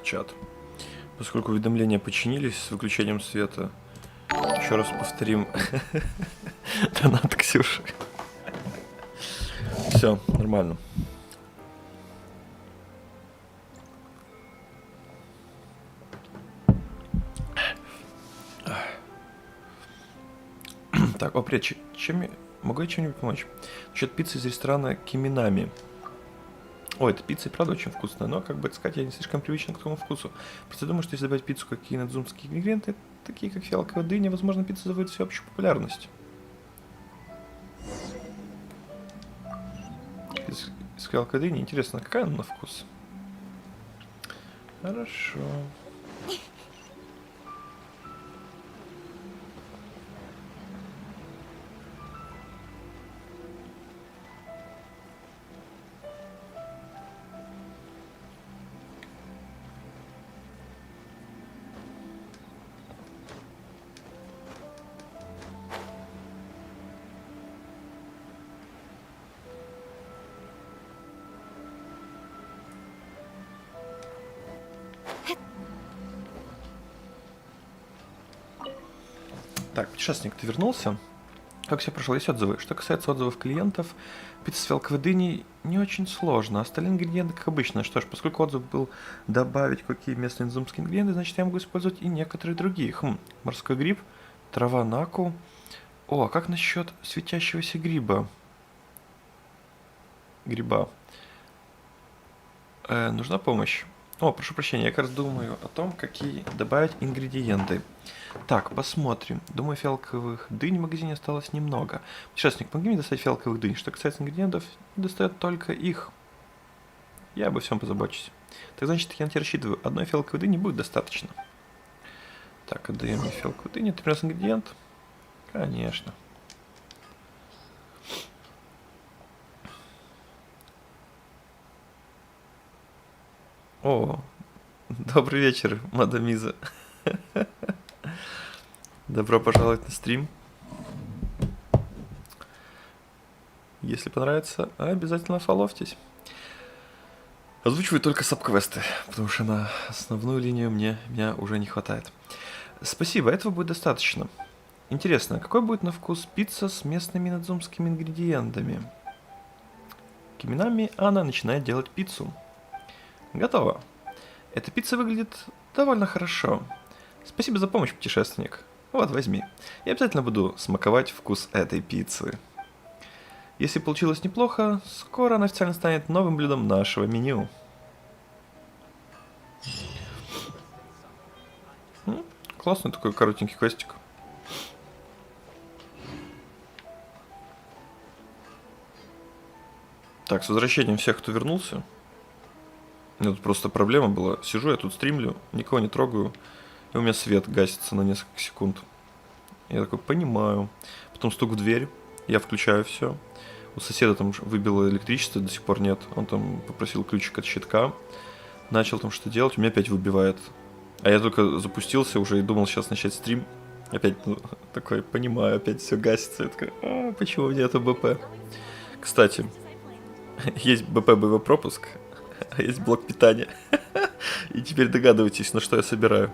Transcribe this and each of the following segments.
чат. Поскольку уведомления починились с выключением света, еще раз повторим. Донат Ксюши. Все, нормально. Так, о, привет, могу я чем-нибудь помочь? Насчет пиццы из ресторана Киминами. Ой, эта пицца и правда очень вкусная, но, как бы сказать, я не слишком привычен к такому вкусу. Просто думаю, что если добавить пиццу какие инадзумские ингредиенты, такие как фиалковая дыня, возможно, пицца завоюет всеобщую популярность. Из фиалковой дыни, интересно, какая она на вкус? Хорошо. Так, путешественник, ты вернулся? Как все прошло? Есть отзывы? Что касается отзывов клиентов, пицца с фиалковой дыней не очень сложно. Остальные ингредиенты, как обычно. Что ж, поскольку отзыв был добавить какие местные инзумские ингредиенты, значит, я могу использовать и некоторые другие. Морской гриб, трава наку. О, а как насчет светящегося гриба? Нужна помощь? О, прошу прощения, я как раз думаю о том, какие добавить ингредиенты. Так, посмотрим. Думаю, фиалковых дынь в магазине осталось немного. Путешественник, помоги мне достать фиалковых дынь. Что касается ингредиентов, достает только их. Я обо всем позабочусь. Так значит, я на тебя рассчитываю. Одной фиалковой дыни будет достаточно. Так, отдаем мне фиалковую дыню. Ты принес ингредиент? Конечно. О, добрый вечер, мадамиза. Добро пожаловать на стрим. Если понравится, обязательно фоловьтесь. Озвучиваю только саб-квесты, потому что на основную линию меня уже не хватает. Спасибо, этого будет достаточно. Интересно, какой будет на вкус пицца с местными инадзумскими ингредиентами? Киминами Анна начинает делать пиццу. Готово. Эта пицца выглядит довольно хорошо. Спасибо за помощь, путешественник. Вот, возьми. Я обязательно буду смаковать вкус этой пиццы. Если получилось неплохо, скоро она официально станет новым блюдом нашего меню. Классный такой коротенький квестик. Так, с возвращением всех, кто вернулся. У меня тут просто проблема была. Сижу, я тут стримлю, никого не трогаю, и у меня свет гасится на несколько секунд. Я такой, понимаю. Потом стук в дверь, я включаю все. У соседа там выбило электричество, до сих пор нет. Он там попросил ключик от щитка. Начал там что делать, у меня опять выбивает. А я только запустился уже и думал сейчас начать стрим. Опять такой, понимаю, опять все гасится. Я такой, почему у меня это БП? Кстати, есть БП боевой пропуск, а есть блок питания. И теперь догадывайтесь, на что я собираю.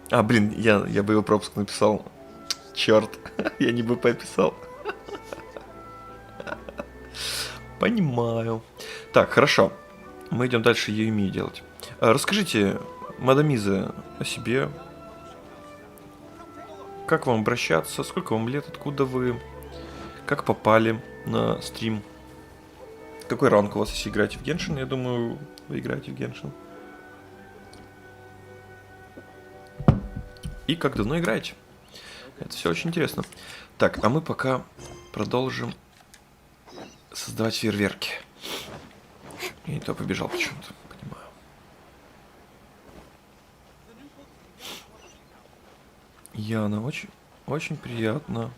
Блин, я боевой пропуск написал. Черт, я не БП писал. Понимаю. Так, хорошо. Мы идем дальше Юми делать. Расскажите, мадамиза, о себе. Как вам обращаться? Сколько вам лет? Откуда вы? Как попали на стрим? Какой ранг у вас, если играете в Геншин? Я думаю, вы играете в Геншин. И как давно играете? Это все очень интересно. Так, а мы пока продолжим создавать фейерверки. Я не то побежал почему-то, понимаю. Яна, очень приятно.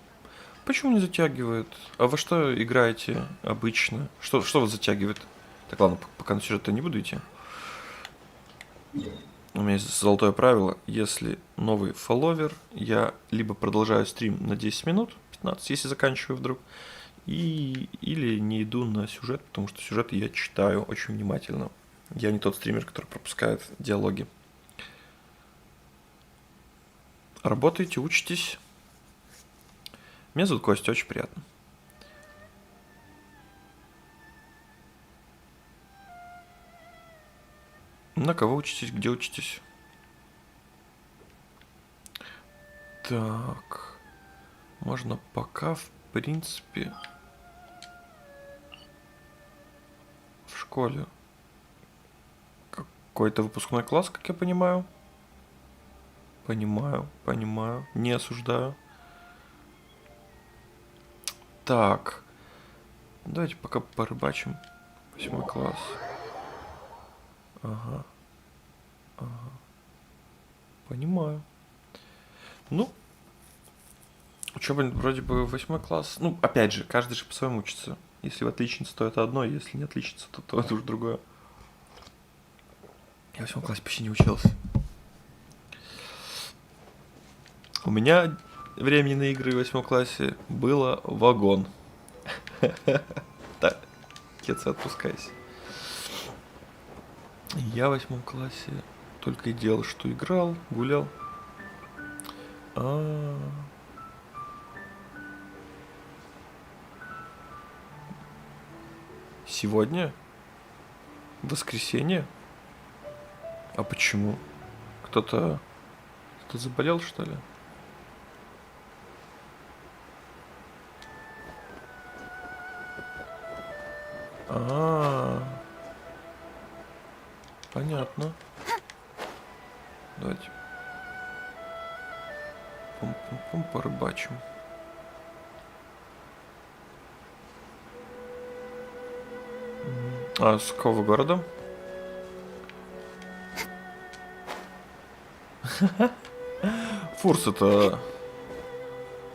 Почему не затягивает? А во что играете обычно? Что вас затягивает? Так, ладно, пока на сюжет-то не буду идти. У меня есть золотое правило. Если новый фолловер, я либо продолжаю стрим на 10 минут, 15, если заканчиваю вдруг, или не иду на сюжет, потому что сюжет я читаю очень внимательно. Я не тот стример, который пропускает диалоги. Работаете, учитесь. Меня зовут Костя, очень приятно. На кого учитесь, где учитесь? Так. Можно пока, в принципе, в школе. Какой-то выпускной класс, как я понимаю. Понимаю. Не осуждаю. Так. Давайте пока порыбачим. 8 класс. Ага. Понимаю. Ну, учеба вроде бы 8 класс. Ну, опять же, каждый же по-своему учится. Если в отличница, то это одно, если не отличница, то это уже другое. Я в 8 классе почти не учился. У меня времени на игры в 8 классе было вагон. Так, отец, отпускайся. Я в 8 классе только и делал, что играл, гулял. Сегодня? Воскресенье? А почему? Кто-то заболел, что ли? Понятно. Давайте. Пум-пум-пум, порыбачим. А с какого города? Фурс, это...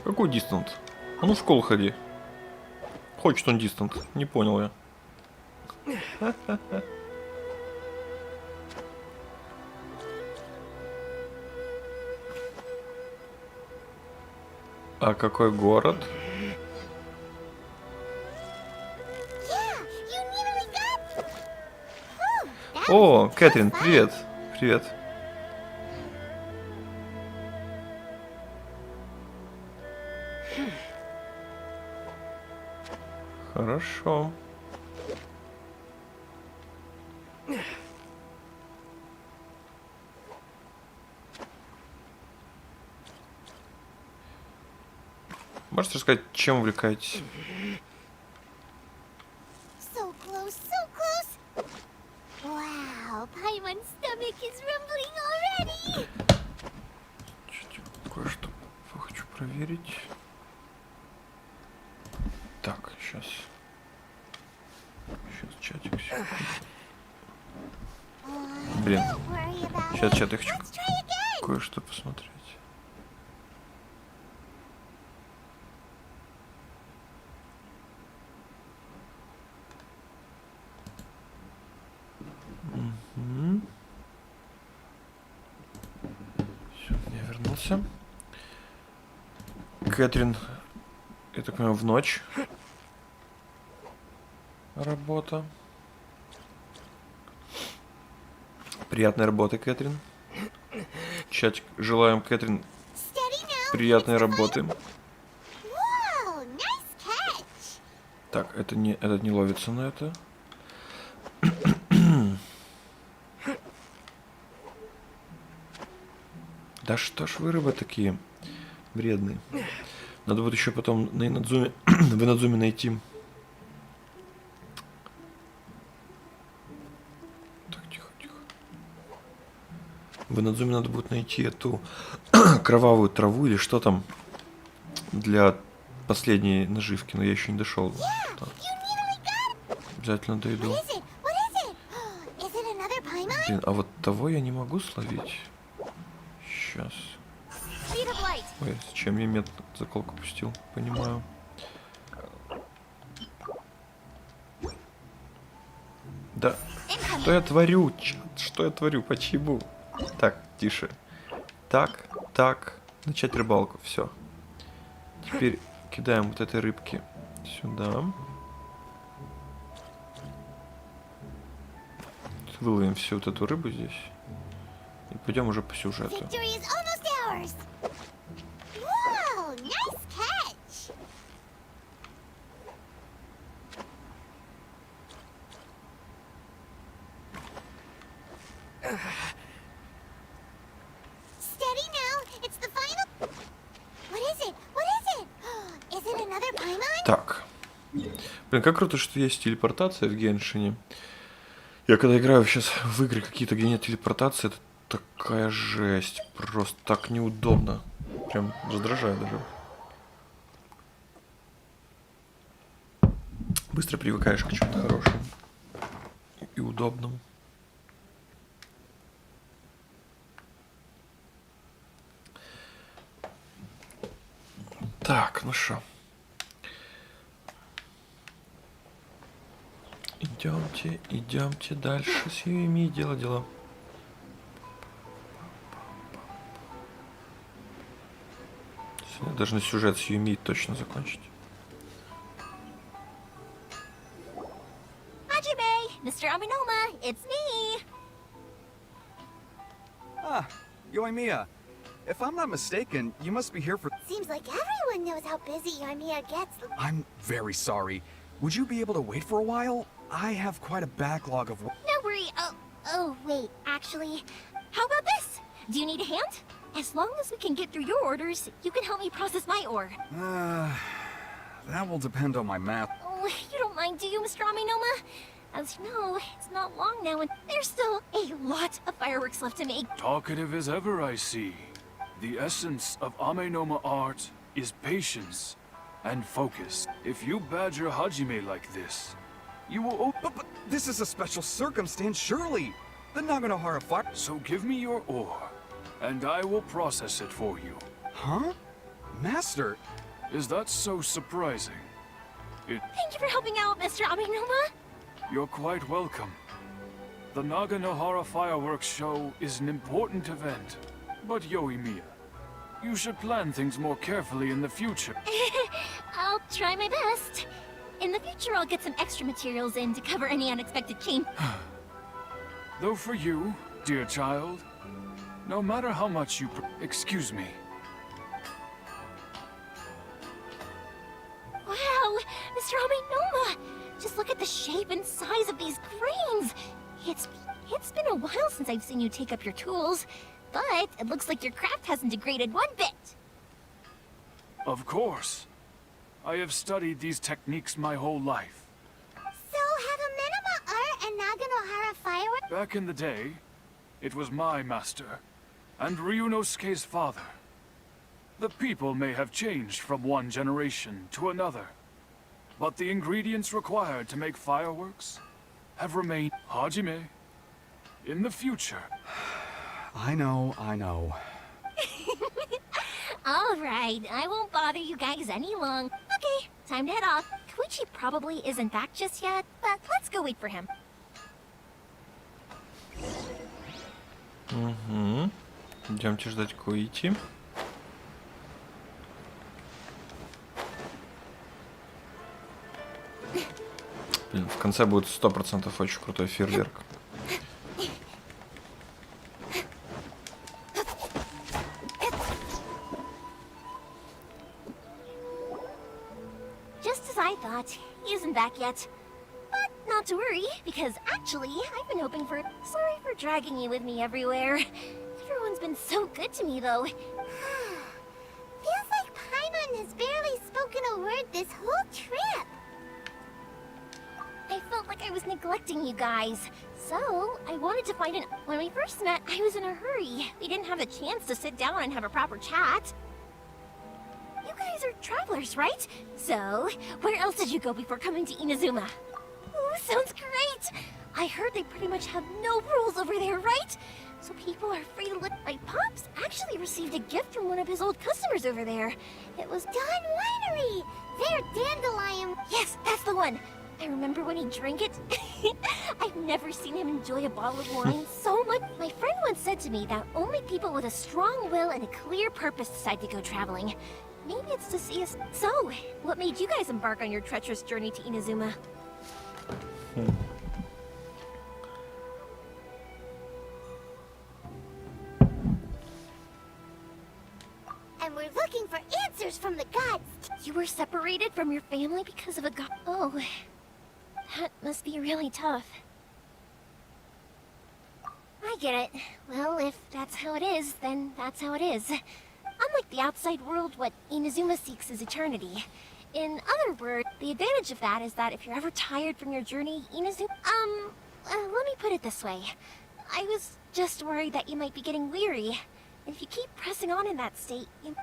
Какой дистант? А ну в школу ходи. Хочет он дистант. Не понял я. А какой город? О, Кэтрин, привет. Привет. Хорошо. Можете рассказать, чем увлекаетесь? Кое-что хочу проверить. Так, сейчас. Сейчас чатик. Блин. Сейчас чат, я хочу кое-что посмотреть. Все, я вернулся. Кэтрин, я так понимаю, в ночь работа. Приятной работы, Кэтрин. Чатик, желаем Кэтрин приятной работы. Так, этот не ловится на это. Да что ж вы, рыбы, такие вредные. Надо будет еще потом на Инадзуме, в Инадзуме найти. Так, тихо. В Инадзуме надо будет найти эту кровавую траву или что там для последней наживки, но я еще не дошел. Обязательно дойду. Блин, а вот того я не могу словить. Сейчас. Ой, зачем я мед заколку пустил? Понимаю. Да. Что я творю? Что я творю? Почему? Так, тише. Так. Начать рыбалку. Все. Теперь кидаем вот этой рыбки сюда. Выловим всю вот эту рыбу здесь. И пойдем уже по сюжету. Steady now. It's the final. What is it? What is it? Is it another Paimon? Так. Блин, как круто, что есть телепортация в Геншине. Я когда играю сейчас в игры какие-то, где нет телепортации, это такая жесть. Просто так неудобно. Прям раздражает даже. Быстро привыкаешь к чему-то хорошему и удобному. Так, ну что. Идемте дальше с Юми, дела. Сегодня должны сюжет с Юми точно закончить. Hajime, Mr. Aminoma, it's me. Ah, Yoimiya. If I'm not mistaken, you must be here for... Seems like everyone knows how busy Yoimiya gets. I'm very sorry. Would you be able to wait for a while? I have quite a backlog of... No worry. Oh, wait. Actually, how about this? Do you need a hand? As long as we can get through your orders, you can help me process my ore. That will depend on my math. Oh, you don't mind, do you, Mr. Aminoma? As you know, it's not long now, and there's still a lot of fireworks left to make. Talkative as ever, I see. The essence of Amenoma art is patience and focus. If you badger Hajime like this, you will... But this is a special circumstance, surely. The Naganohara fire... So give me your ore, and I will process it for you. Huh? Master? Is that so surprising? Thank you for helping out, Mr. Aminoma. You're quite welcome. The Naganohara fireworks show is an important event. But Yoimiya, you should plan things more carefully in the future. I'll try my best. In the future, I'll get some extra materials in to cover any unexpected change. Though for you, dear child, no matter how much you... Excuse me. Wow, Mr. Aminoma! Just look at the shape and size of these grains! It's been a while since I've seen you take up your tools, but it looks like your craft hasn't degraded one bit. Of course. I have studied these techniques my whole life. So, have Amenoma art and Naganohara fireworks? Back in the day, it was my master, and Ryunosuke's father. The people may have changed from one generation to another, but the ingredients required to make fireworks have remained. Hajime, in the future. I know. Alright, I won't bother you guys any long. Okay, time to head off. Koichi probably isn't back just yet, but let's go wait for him. Угу. Идемте ждать Коичи. Блин, в конце будет 100% очень крутой фейерверк. Just as I thought, he isn't back yet. But not to worry, because actually, I've been hoping for... Sorry for dragging you with me everywhere. Everyone's been so good to me, though. Feels like Paimon has barely spoken a word this whole trip. I felt like I was neglecting you guys. So, I wanted to find an... When we first met, I was in a hurry. We didn't have a chance to sit down and have a proper chat. You guys are travelers, right? So, where else did you go before coming to Inazuma? Ooh, sounds great! I heard they pretty much have no rules over there, right? So people are free to look. My pops actually received a gift from one of his old customers over there. It was Don Winery! Their dandelion... Yes, that's the one! I remember when he drank it. I've never seen him enjoy a bottle of wine so much. My friend once said to me that only people with a strong will and a clear purpose decide to go traveling. Maybe it's to see us. So, what made you guys embark on your treacherous journey to Inazuma? And we're looking for answers from the gods. You were separated from your family because of a god. Oh, that must be really tough. I I get it. Well, if that's how it is, then that's how it is. Unlike the outside world, what Inazuma seeks is eternity. In other words, the advantage of that is that if you're ever tired from your journey, Inazuma... let me put it this way. I was just worried that you might be getting weary. If you keep pressing on in that state, you...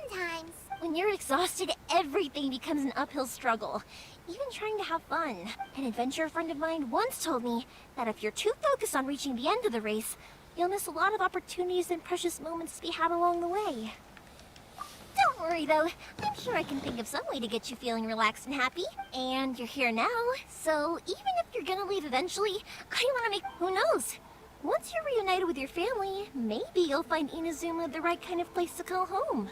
Sometimes. When you're exhausted, everything becomes an uphill struggle. Even trying to have fun. An adventurer friend of mine once told me that if you're too focused on reaching the end of the race, you'll miss a lot of opportunities and precious moments to be had along the way. Don't worry though, I'm sure I can think of some way to get you feeling relaxed and happy. And you're here now, so even if you're gonna leave eventually, I wanna make... Who knows? Once you're reunited with your family, maybe you'll find Inazuma the right kind of place to call home.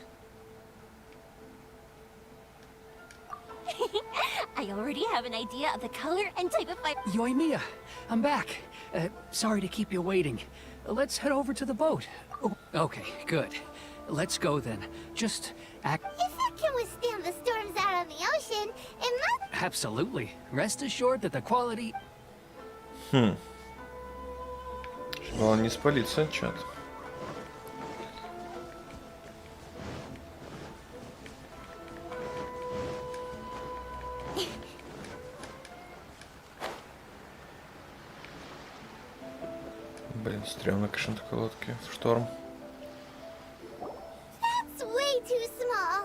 I already have an idea of the color and type of fire. Yoimiya, I'm back. Sorry to keep you waiting. Let's head over to the boat. Oh, okay, good. Let's go then. Just act... If it can withstand the storms out on the ocean, it must... Absolutely. Rest assured that the quality... Главное не спалиться, чат. Блин, стрёмно, конечно, такой лодки в шторм. That's way too small.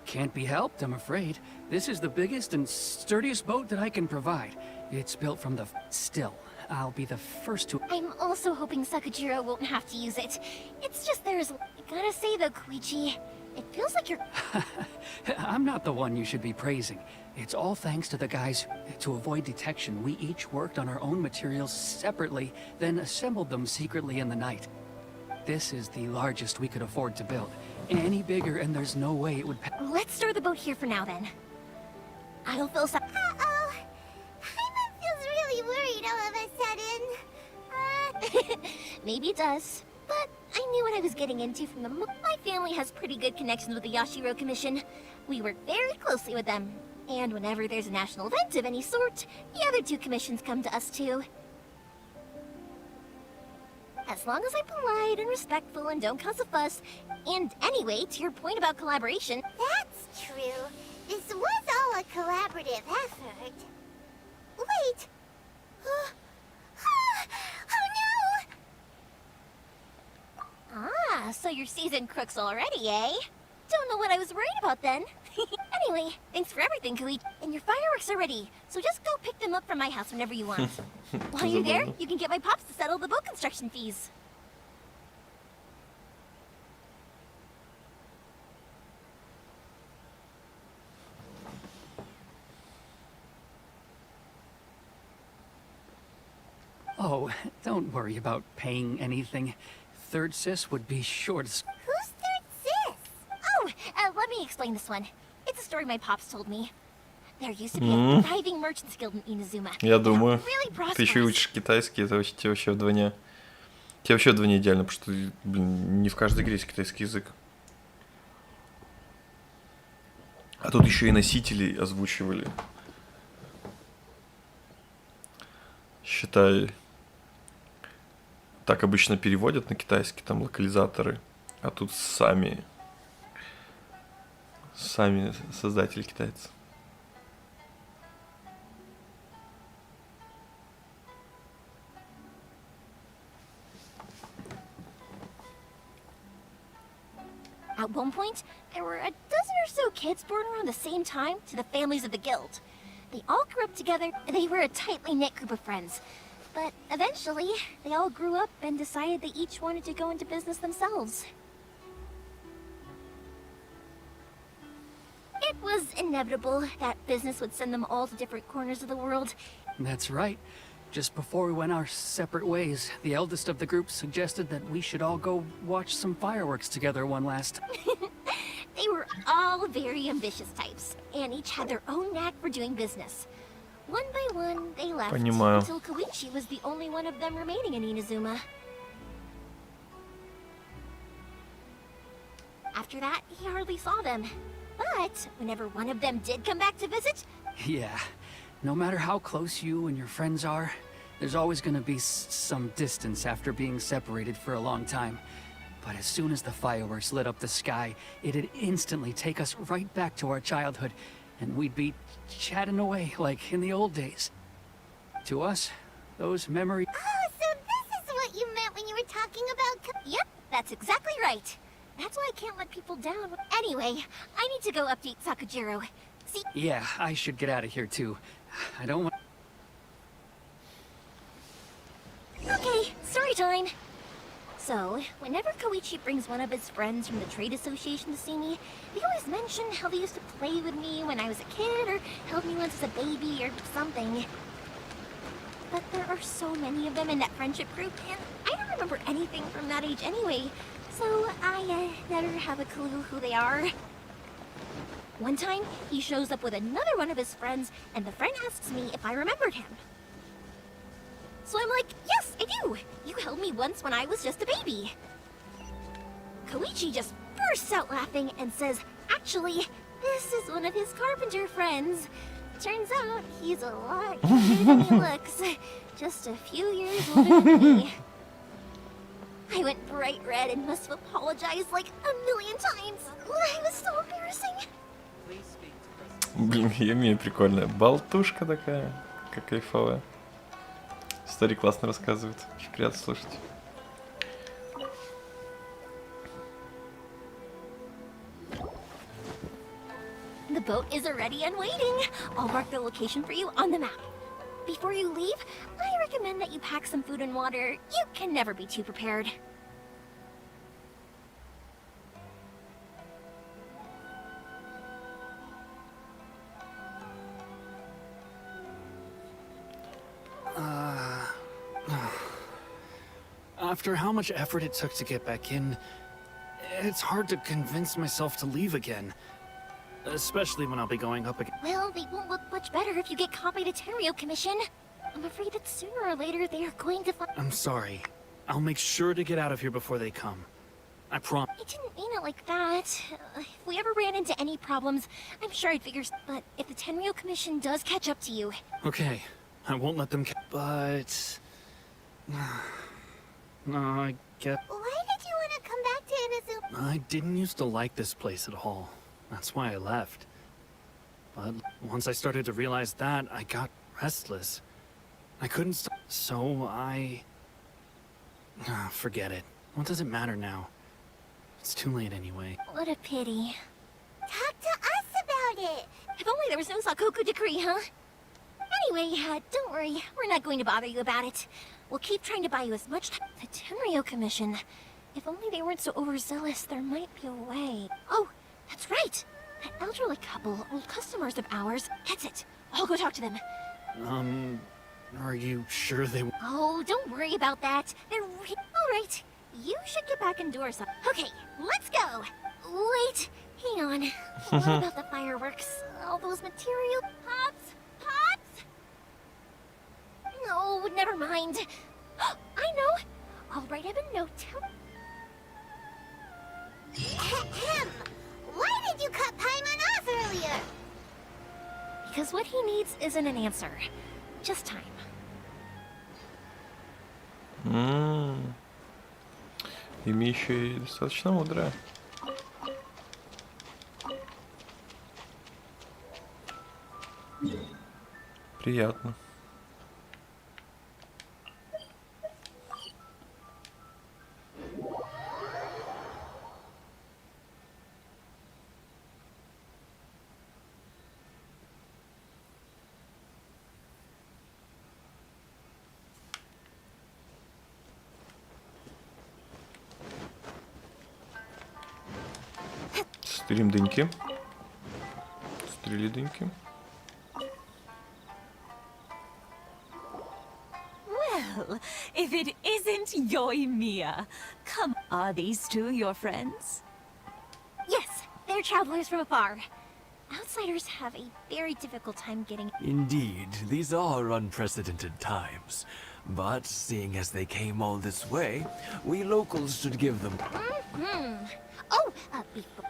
Can't be helped, I'm afraid. This is the biggest and sturdiest boat that I can provide. It's built from the... Still, I'll be the first to... I'm also hoping Sakujiro won't have to use it. It's just there's... I gotta say though, Koichi, it feels like you're... I'm not the one you should be praising. It's all thanks to the guys. To avoid detection, we each worked on our own materials separately, then assembled them secretly in the night. This is the largest we could afford to build. Any bigger and there's no way it would... Let's store the boat here for now then. I'll fill some... Uh-oh. Paimon feels really worried all of a sudden. Maybe it does. But I knew what I was getting into from the My family has pretty good connections with the Yashiro Commission. We work very closely with them. And whenever there's a national event of any sort, the other two commissions come to us too. As long as I'm polite and respectful and don't cause a fuss. And anyway, to your point about collaboration... That's true. This was all a collaborative effort. Wait! Oh no! Ah, so you're seasoned crooks already, eh? Don't know what I was worried about then. Anyway, thanks for everything, Koichi. And your fireworks are ready, so just go pick them up from my house whenever you want. While you're there, you can get my pops to settle the boat construction fees. Oh, don't worry about paying anything. Third Sis would be sure to... Who's third sis? Oh, let me explain this one. It's a story my pops told me. There used to be a thriving merchants guild in Inazuma. Я думаю, Really ты еще и prosperous. учишь китайский, это вообще, тебе вообще вдвойне. Тебе вообще вдвойне идеально, потому что, блин, не в каждой игре есть китайский язык. А тут еще и носители озвучивали. Считай, так обычно переводят на китайский, там локализаторы, а тут сами создатели китайцы. At one point, there were a dozen or so kids born around the same time to the families of the guild. They all grew up together, and they were a tightly knit group of friends. But eventually, they all grew up and decided they each wanted to go into business themselves. It was inevitable that business would send them all to different corners of the world. That's right. Just before we went our separate ways, the eldest of the group suggested that we should all go watch some fireworks together one last... They were all very ambitious types, and each had their own knack for doing business. One by one, they left, Понимаю. until Koichi was the only one of them remaining in Inazuma. After that, he hardly saw them. But whenever one of them did come back to visit, Yeah. No matter how close you and your friends are, There's always gonna be some distance after being separated for a long time. But as soon as the fireworks lit up the sky, it'd instantly take us right back to our childhood, and we'd be chatting away like in the old days. To us, those memories... Oh, so this is what you meant when you were talking about... Yep, that's exactly right. That's why I can't let people down. Anyway, I need to go update Sakujiro. See? Yeah, I should get out of here too. I don't want... Okay, story time. So, whenever Koichi brings one of his friends from the trade association to see me, they always mention how they used to play with me when I was a kid, or held me once as a baby, or something. But there are so many of them in that friendship group, and I don't remember anything from that age anyway, so I never have a clue who they are. One time, he shows up with another one of his friends, and the friend asks me if I remembered him. So I'm like, yes, I do! You held me once when I was just a baby. Koichi just bursts out laughing and says, actually, this is one of his carpenter friends. Turns out, he's a lot younger than he looks. Just a few years older than me. I went bright red and must have apologized like a million times. It was so embarrassing. Блин, Ями прикольная. Болтушка такая. Как кайфовая. Истории классно рассказывает. Очень приятно слушать. The boat is already and waiting. I'll mark the location for you on the map. Before you leave, I recommend that you pack some food and water. You can never be too prepared. After how much effort it took to get back in, it's hard to convince myself to leave again. Especially when I'll be going up again. Well, they won't look much better if you get caught by the Tenryo Commission. I'm afraid that sooner or later they are going to find... I'm sorry. I'll make sure to get out of here before they come. I promise. I didn't mean it like that. If we ever ran into any problems, I'm sure I'd figure... But if the Tenryo Commission does catch up to you... Okay, I won't let them but... No, I get... Why did you want to come back to Inadzume? I didn't used to like this place at all. That's why I left. But once I started to realize that, I got restless. I couldn't stop, so I... Forget it. What does it matter now? It's too late anyway. What a pity. Talk to us about it. If only there was no Sakoku decree, huh? Anyway, don't worry. We're not going to bother you about it. We'll keep trying to buy you as much time. The Tenryo Commission. If only they weren't so overzealous, there might be a way. Oh, that's right. That elderly couple, old customers of ours. That's it. I'll go talk to them. Are you sure they... Oh, don't worry about that. They're all right. You should get back indoors. Okay, let's go. Wait, hang on. What about the fireworks? All those material pops? Pops? No, never mind. I know. I'll write him a note. Ahem. Why did you cut Paimon off earlier? Because what he needs isn't an answer. Just time. Ими еще и достаточно мудрая. Приятно. Стрим дыньки. Стрели дыньки. Well, if it isn't Yoimiya. Come, are these two your friends? Yes, they're travelers from afar. Outsiders have a very difficult time getting... Indeed, these are unprecedented times. But seeing as they came all this way, we locals should give them... Oh,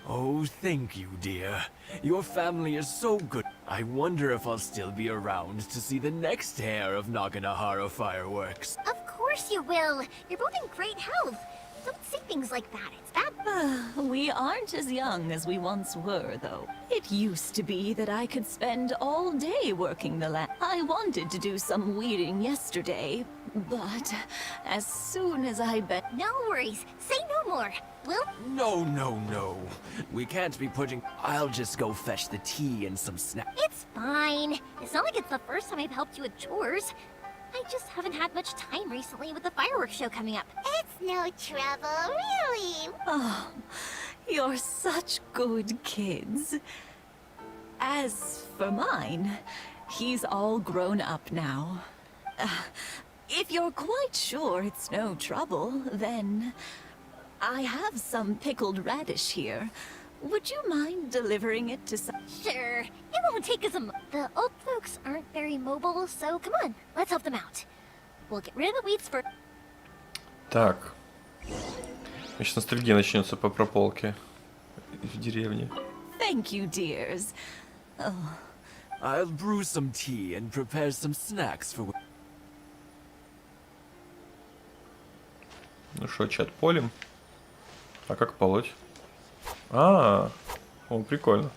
Oh, thank you, dear. Your family is so good. I wonder if I'll still be around to see the next pair of Naganahara fireworks. Of course you will. You're both in great health. Don't say things like that. It's bad. We aren't as young as we once were, though. It used to be that I could spend all day working the land. I wanted to do some weeding yesterday, but as soon as I bet... No worries. Say no more. We'll... No. We can't be putting... I'll just go fetch the tea and some snacks. It's fine. It's not like it's the first time I've helped you with chores. I just haven't had much time recently with the fireworks show coming up. It's no trouble, really. Oh, you're such good kids. As for mine, he's all grown up now. If you're quite sure it's no trouble, then I have some pickled radish here. Would you mind delivering it to some... Sure. It won't take us a The old folks aren't very mobile, so come on. Let's help them out. We'll get rid of the weeds for... Так. Значит, ностальгия начнется по прополке в деревне. Thank you, dears. Oh. I'll brew some tea and prepare some snacks for... Ну что, чат, полем? А как полоть? О, прикольно.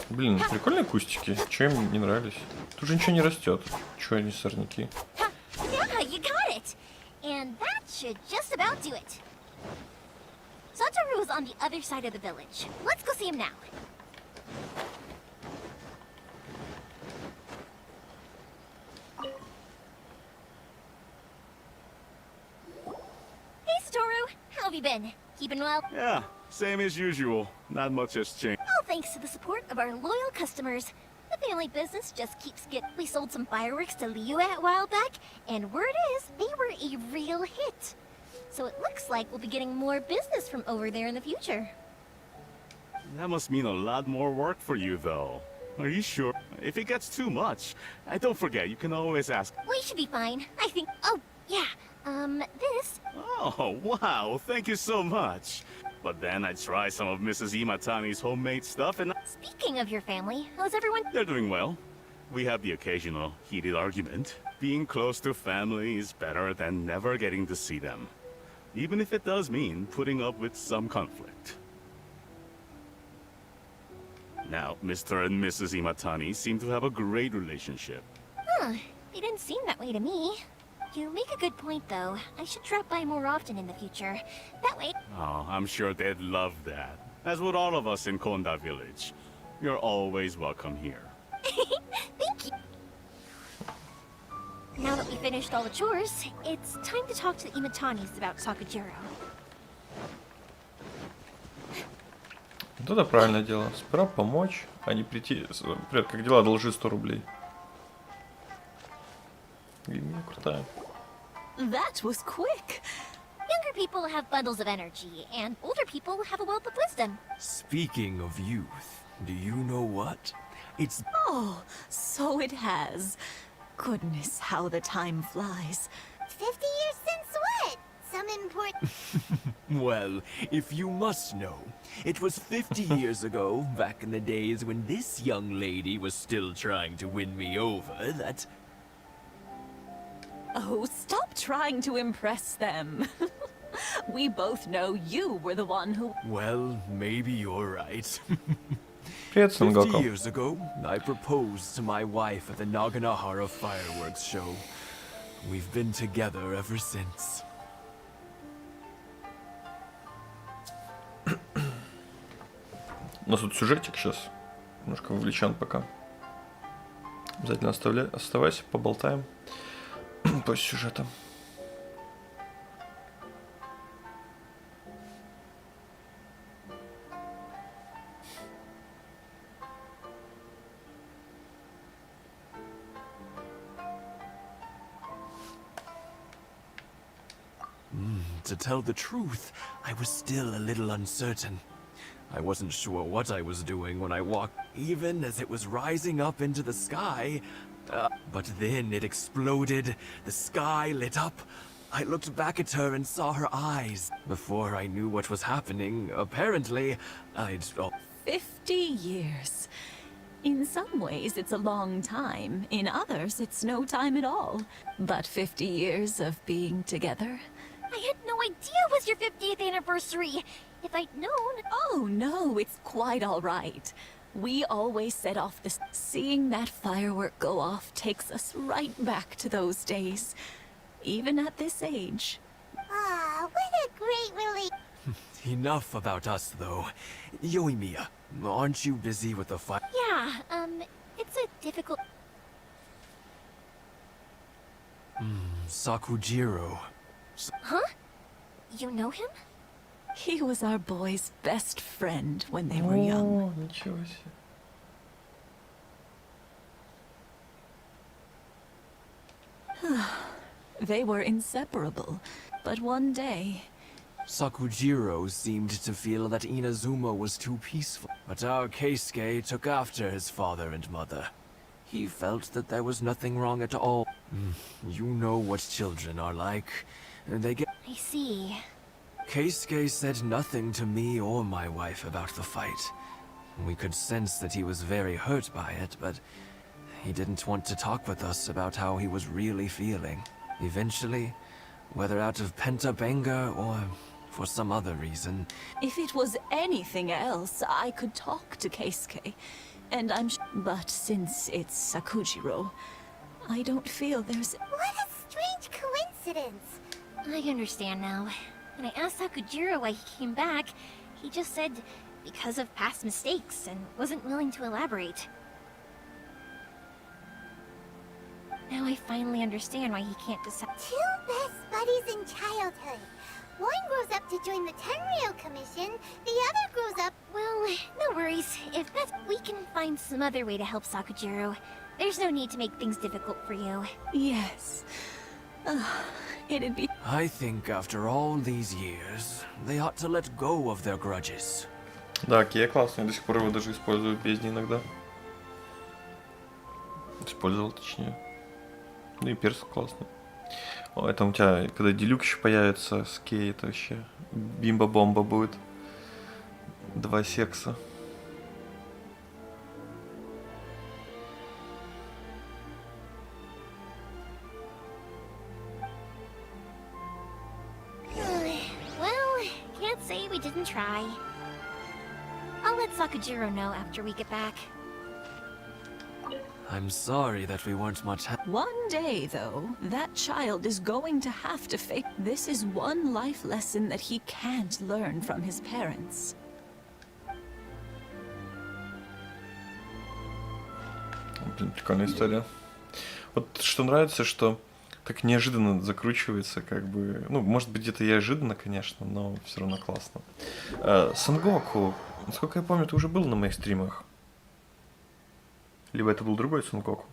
Блин, прикольные кустики. Чего им не нравились? Тут же ничего не растет. Чего они сорняки? Yeah, you got it. And that should just about do it. Satoru is on the other side of the village. Let's go see him now. Hey, Satoru. How have you been? Keeping well? Yeah, same as usual. Not much has changed. All thanks to the support of our loyal customers. The family business just keeps getting... We sold some fireworks to Liu a while back, and word is, they were a real hit. So it looks like we'll be getting more business from over there in the future. That must mean a lot more work for you, though. Are you sure? If it gets too much, don't forget, you can always ask. We should be fine, I think. Oh, yeah. This... Oh, wow, thank you so much. But then I tried some of Mrs. Imatani's homemade stuff and... Speaking of your family, how's everyone? They're doing well. We have the occasional heated argument. Being close to family is better than never getting to see them. Even if it does mean putting up with some conflict. Now, Mr. and Mrs. Imatani seem to have a great relationship. Huh, they didn't seem that way to me. You make a good point, though. I should drop by more often in the future. That way... Oh, I'm sure they'd love that. As would all of us in Konda Village. You're always welcome here. Thank you. Now that we finished all the chores, it's time to talk to the Imatanis about Sakujiro. Вот это правильное дело. Сперва помочь, а не прийти... Привет, как дела? Должи 100 рублей. Имя крутая. That was quick. Younger people have bundles of energy, and older people have a wealth of wisdom. Speaking of youth, do you know what? It's... Oh, so it has. Goodness, how the time flies. 50 years since what? Some important... Well, if you must know, it was 50 years ago, back in the days when this young lady was still trying to win me over, that... Oh, stop trying to impress them. We both know you were the one who... Well, maybe you're right. Привет, 50 Сангоку. years ago, I proposed to my wife at the Naganahara fireworks show. We've been together ever since. У нас тут сюжетик сейчас. Немножко вовлечен пока. Обязательно оставайся, поболтаем по сюжетам. To tell the truth, I was still a little uncertain. I wasn't sure what I was doing when I walked, even as it was rising up into the sky. But then it exploded, the sky lit up, I looked back at her and saw her eyes. Before I knew what was happening, apparently, I'd... Oh, 50 years. In some ways, it's a long time. In others, it's no time at all. But 50 years of being together? I had no idea it was your 50th anniversary. If I'd known... Oh, no, it's quite all right. We always set off this. Seeing that firework go off takes us right back to those days. Even at this age. Ah, what a great relief. enough about us, though. Yoimiya, aren't you busy with the fight? Yeah, it's a difficult... Sakujiro. Huh? You know him? He was our boys' best friend when they were young. Ничего себе. They were inseparable. But one day... Sakujiro seemed to feel that Inazuma was too peaceful, but our Keisuke took after his father and mother. He felt that there was nothing wrong at all. You know what children are like. They get... I see. Keisuke said nothing to me or my wife about the fight. We could sense that he was very hurt by it, but he didn't want to talk with us about how he was really feeling. Eventually, whether out of pent-up anger or for some other reason... If it was anything else, I could talk to Keisuke. And but since it's Sakujiro, I don't feel there's... What a strange coincidence. I understand now. When I asked Sakujiro why he came back, he just said because of past mistakes and wasn't willing to elaborate. Now I finally understand why he can't decide. Two best buddies in childhood. One grows up to join the Tenryou Commission, the other grows up... Well, no worries. If that's... we can find some other way to help Sakujiro. There's no need to make things difficult for you. Yes. It'd be... I think after all these years, they ought to let go of their grudges. Да, Кия классный, я до сих пор его даже использую в бездне иногда. Использовал, точнее. Ну и перс классный. О, это у тебя, когда Делюк еще появится с Кей, это вообще бимба-бомба будет. 2 секса. Well, can't say we didn't try. I'll let Sakujiro know after we get back. I'm sorry that we weren't much One day, though, that child is going to have to face... This is one life lesson that he can't learn from his parents. Блин, прикольная история. Вот что нравится, что так неожиданно закручивается, как бы... Ну, может быть, где-то и ожиданно, конечно, но все равно классно. Сангоку, насколько я помню, ты уже был на моих стримах. Либо это был другой Сангоку.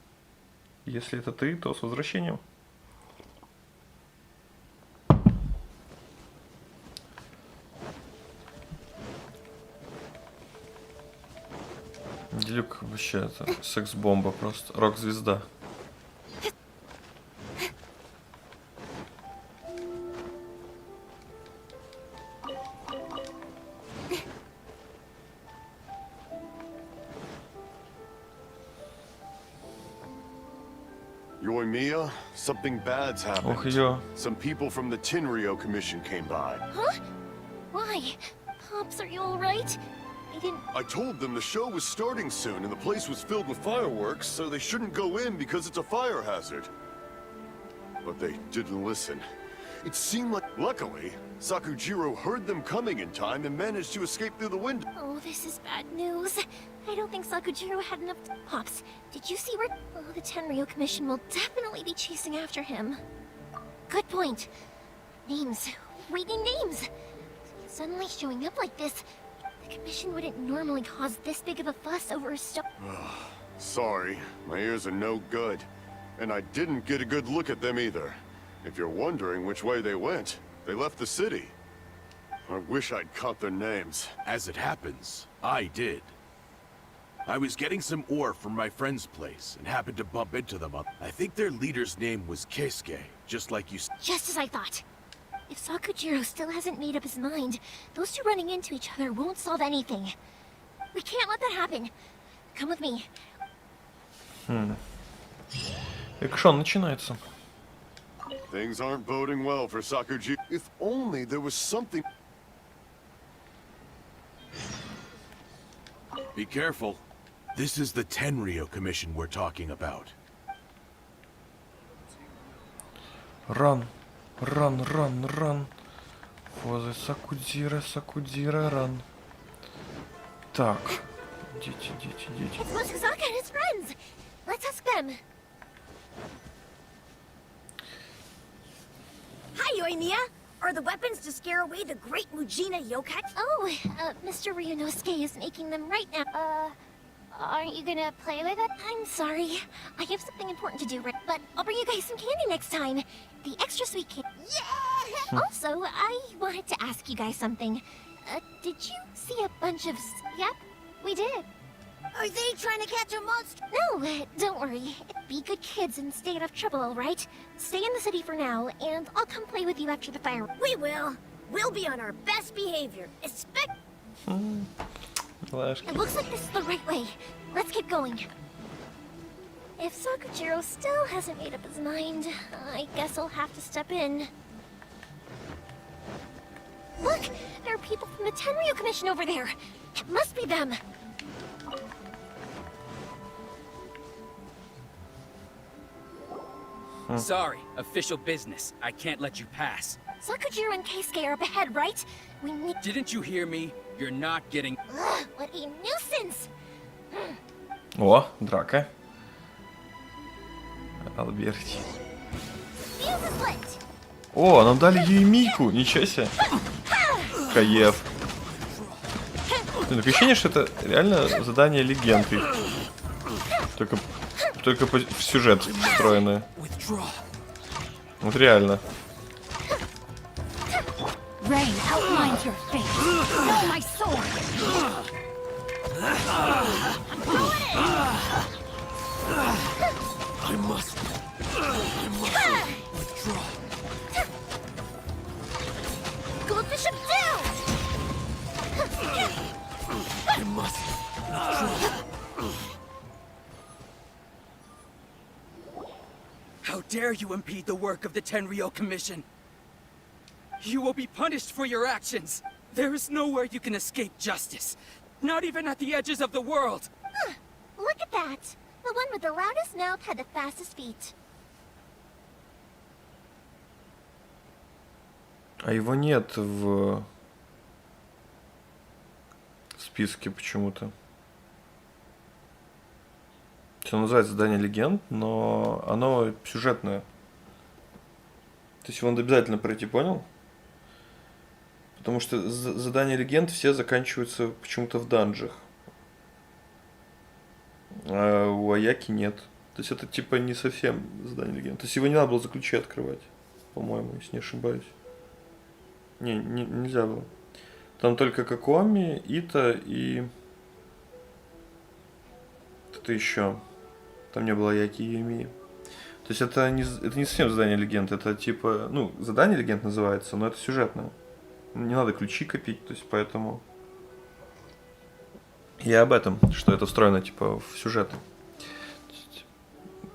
Если это ты, то с возвращением. Делюк вообще это секс-бомба просто. Рок-звезда. Yoimiya, something bad's happened. Ох, ее. Some people from the Tenryou Commission came by. Huh? Why? Pops, are you alright? I told them the show was starting soon and the place was filled with fireworks, so they shouldn't go in because it's a fire hazard. But they didn't listen. It seemed like... Luckily, Sakujiro heard them coming in time and managed to escape through the window. Oh, this is bad news. I don't think Sakujiro had enough... Pops, did you see where... Oh, the Tenryou Commission will definitely be chasing after him. Good point. Names. Reading names. Suddenly showing up like this... The Commission wouldn't normally cause this big of a fuss over a Sorry, my ears are no good. And I didn't get a good look at them either. If you're wondering which way they went, they left the city. I wish I'd caught their names. As it happens, I did. I was getting some ore from my friend's place and happened to bump into them. I think their leader's name was Keisuke, just like you said. Just as I thought. If Sakujiro still hasn't made up his mind, those two running into each other won't solve anything. We can't let that happen. Come with me. Экшон начинается. Things aren't boding well for Sakujiro. If only there was something. Be careful. This is the Tenryo Commission we're talking about. Run. Run, run, run. For the Sakujiro, run. Так. Дети. It's Mochizaka and his friends. Let's ask them. Hi, Yoimiya. Are the weapons to scare away the great Mujina yokai? Oh, Mr. Ryunosuke is making them right now. Aren't you gonna play with it? I'm sorry. I have something important to do, but I'll bring you guys some candy next time. The extra sweet candy. Yeah! Also, I wanted to ask you guys something. Did you see a bunch of... Yep, we did. Are they trying to catch a monster? No, don't worry. Be good kids and stay out of trouble, alright? Stay in the city for now, and I'll come play with you after the fireworks. We will. We'll be on our best behavior. It looks like this is the right way. Let's keep going. If Sakujiro still hasn't made up his mind, I guess I'll have to step in. Look! There are people from the Tenryo Commission over there! It must be them! Sorry, official business. I can't let you pass. Sakujiro and Keisuke are up ahead, right? We need... Didn't you hear me? You're not getting... Ugh, what a nuisance! О, драка. Альберти. О, нам дали Юймику, ничего себе. Каев. Такое ощущение, что это реально задание легенды. Только в сюжет встроенное. Вот реально. Rain outlines your face. Know my sword. I must withdraw. Goldfish him down. I must withdraw. How dare you impede the work of the Tenryo Commission? You will be punished for your actions. There is nowhere you can escape justice. Not even at the edges of the world. Look at that. The one with the loudest mouth had the fastest feet. А его нет в списке почему-то. Это называется задание легенд, но оно сюжетное. То есть его надо обязательно пройти, понял? Потому что задания легенд все заканчиваются почему-то в данжах. А у Аяки нет. То есть это типа не совсем задание легенд. То есть его не надо было за ключи открывать, по-моему, если не ошибаюсь. Нельзя было. Там только Какуами, Ита и... Кто-то еще. Там не было Аяки и Юми. То есть это не совсем задание легенд. Это типа... Ну, задание легенд называется, но это сюжетное. Не надо ключи копить, то есть поэтому... Я об этом, что это встроено типа в сюжет.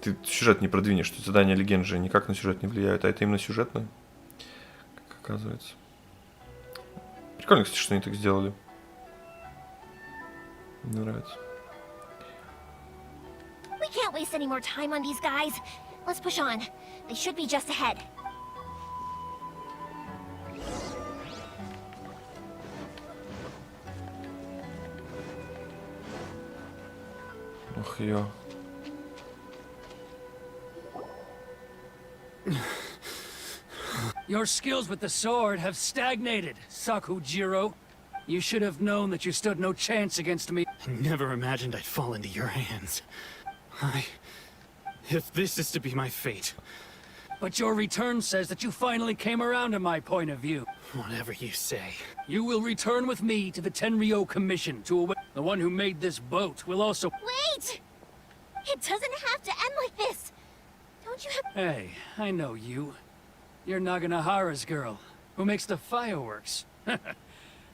Ты сюжет не продвинешь, что задания легенд же никак на сюжет не влияют, а это именно сюжетное, как оказывается. Прикольно, кстати, что они так сделали. Мне нравится. We can't waste any more time on these guys. Let's push on. They should be just ahead. Ох, ё. Your skills with the sword have stagnated, Sakujiro. You should have known that you stood no chance against me. I never imagined I'd fall into your hands. If this is to be my fate... But your return says that you finally came around to my point of view. Whatever you say. You will return with me to the Tenryo Commission to await... the one who made this boat, will also... Wait! It doesn't have to end like this! Don't you have... Hey, I know you. You're Naganohara's girl, who makes the fireworks.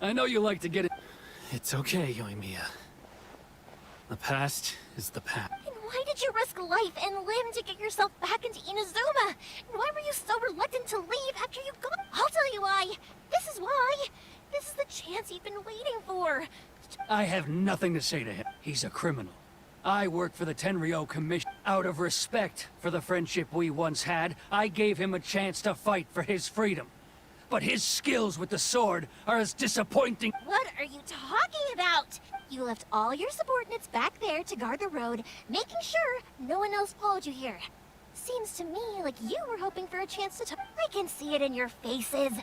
I know you like to get it... It's okay, Yoimiya. The past is the past. And why did you risk life and limb to get yourself back into Inazuma? And why were you so reluctant to leave after you got... I'll tell you why! This is why! This is the chance you've been waiting for! I have nothing to say to him. He's a criminal. I work for the Tenryou Commission. Out of respect for the friendship we once had, I gave him a chance to fight for his freedom. But his skills with the sword are as disappointing. What are you talking about? You left all your subordinates back there to guard the road, making sure no one else followed you here. Seems to me like you were hoping for a chance to talk. I can see it in your faces.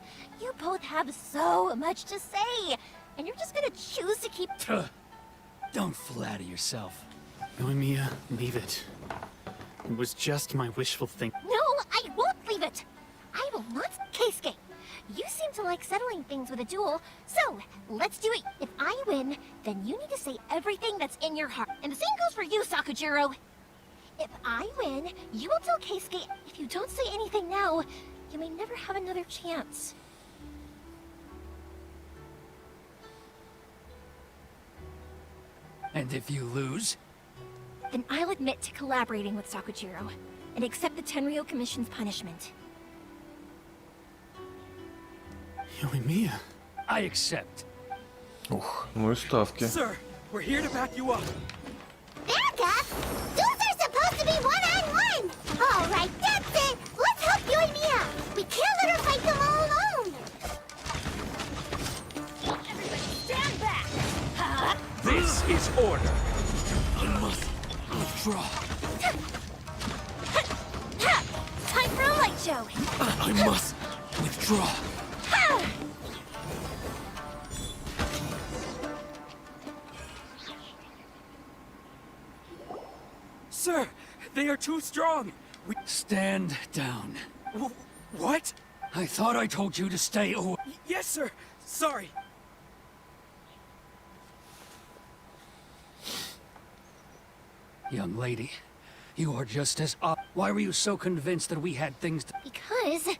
You both have so much to say, and you're just gonna choose to keep... Don't flatter yourself. Yoimiya, leave it. It was just my wishful thinking. No, I won't leave it! I will not... Keisuke, you seem to like settling things with a duel, so let's do it. If I win, then you need to say everything that's in your heart. And the same goes for you, Sakujiro. If I win, you will tell Keisuke, if you don't say anything now, you may never have another chance. And if you lose? Then I'll admit to collaborating with Sakujiro, and accept the Tenryou Commission's punishment. Yoimiya. I accept. Ух, ну и ставки. Sir, we're here to back you up. Back up? Duels are supposed to be one-on-one! Alright, that's it! Let's help Yoimiya! We can't let her fight them all alone! Everybody stand back! This is order. I must withdraw. Time for a light show! I must withdraw. Sir, they are too strong. We... Stand down. What? I thought I told you to stay away. Yes, sir. Sorry. Young lady, you are just as Why were you so convinced that we had things to... Because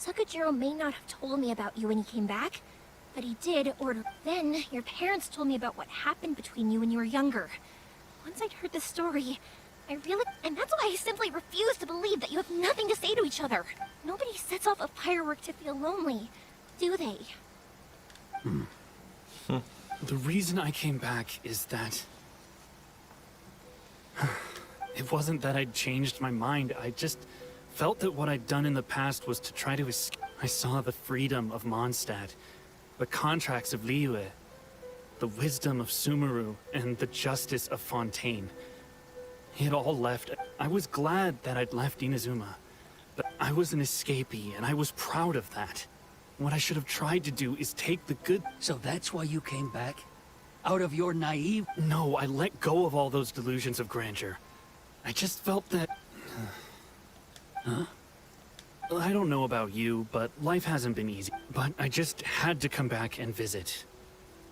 Sakujiro may not have told me about you when he came back, but he did order. Then your parents told me about what happened between you when you were younger. Once I'd heard the story, I really... And that's why I simply refuse to believe that you have nothing to say to each other. Nobody sets off a firework to feel lonely, do they? The reason I came back is that... It wasn't that I'd changed my mind, I just felt that what I'd done in the past was to try to escape. I saw the freedom of Mondstadt, the contracts of Liyue, the wisdom of Sumeru, and the justice of Fontaine. It all left. I was glad that I'd left Inazuma, but I was an escapee, and I was proud of that. What I should have tried to do is take the good... So that's why you came back? Out of your naive... No, I let go of all those delusions of grandeur. I just felt that... Huh? I don't know about you, but life hasn't been easy. But I just had to come back and visit.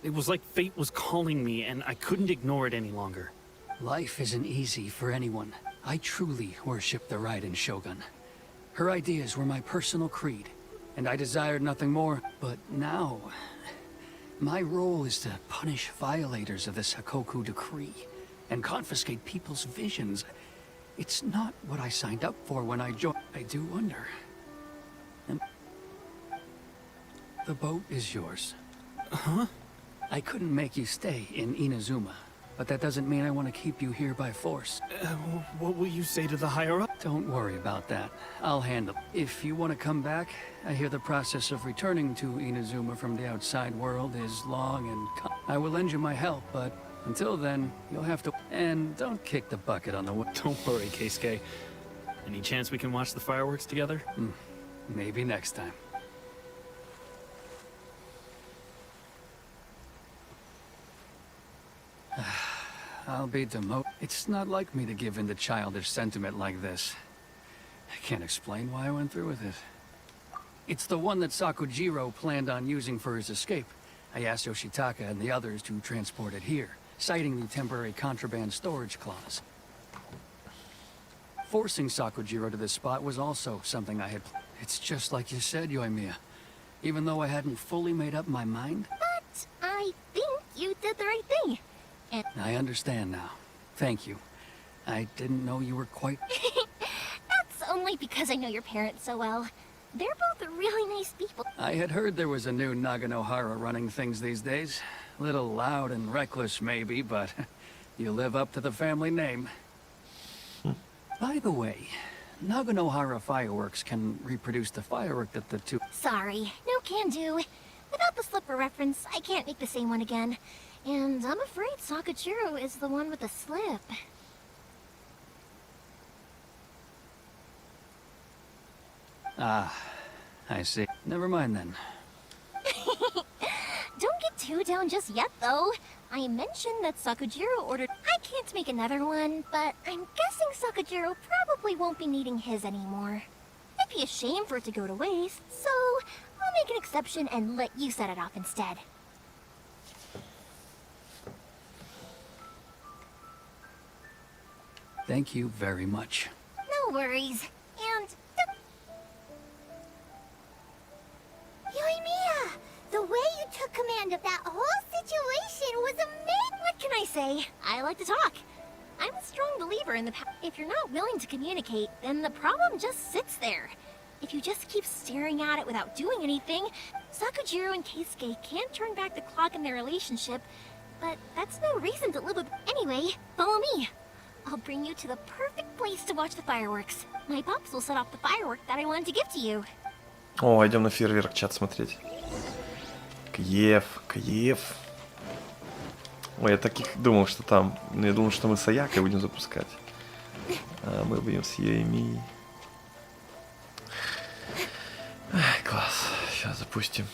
It was like fate was calling me, and I couldn't ignore it any longer. Life isn't easy for anyone. I truly worship the Raiden Shogun. Her ideas were my personal creed, and I desired nothing more. But now... my role is to punish violators of the Sakoku decree, and confiscate people's visions. It's not what I signed up for when I joined. I do wonder. The boat is yours. Huh? I couldn't make you stay in Inazuma, but that doesn't mean I want to keep you here by force. What will you say to the higher-up? Don't worry about that. I'll handle it. If you want to come back, I hear the process of returning to Inazuma from the outside world is long and... I will lend you my help, but until then, you'll have to... And don't kick the bucket on the... Don't worry, Keisuke. Any chance we can watch the fireworks together? Maybe next time. I'll be demoted. It's not like me to give in to childish sentiment like this. I can't explain why I went through with it. It's the one that Sakujiro planned on using for his escape. I asked Yoshitaka and the others to transport it here, citing the temporary contraband storage clause. Forcing Sakujiro to this spot was also something I had... It's just like you said, Yoimiya. Even though I hadn't fully made up my mind... But I think you did the right thing. And I understand now. Thank you. I didn't know you were quite... that's only because I know your parents so well. They're both really nice people. I had heard there was a new Naganohara running things these days. Little loud and reckless, maybe, but you live up to the family name. By the way, Naganohara fireworks can reproduce the firework that the two... Sorry, no can do. Without the slipper reference, I can't make the same one again. And I'm afraid Sakujiro is the one with the slip. Ah, I see. Never mind then. Don't get too down just yet, though. I mentioned that Sakujiro ordered... I can't make another one, but I'm guessing Sakujiro probably won't be needing his anymore. It'd be a shame for it to go to waste, so I'll make an exception and let you set it off instead. Thank you very much. No worries. And... Yoimiya, the way you took command of that whole situation was amazing. What can I say? I like to talk. I'm a strong believer in the if you're not willing to communicate, then the problem just sits there. If you just keep staring at it without doing anything, Sakujiro and Keisuke can't turn back the clock in their relationship, but that's no reason to live with... Anyway, follow me. I'll bring you to the perfect place to watch the fireworks. My pops will set off the firework that I wanted to give to you. О, идем на фейерверк чат смотреть. Киев, Киев. Ой, я так и думал, что там. Но я думал, что мы с Аякой будем запускать. А мы будем с Йоими. Класс. Сейчас запустим.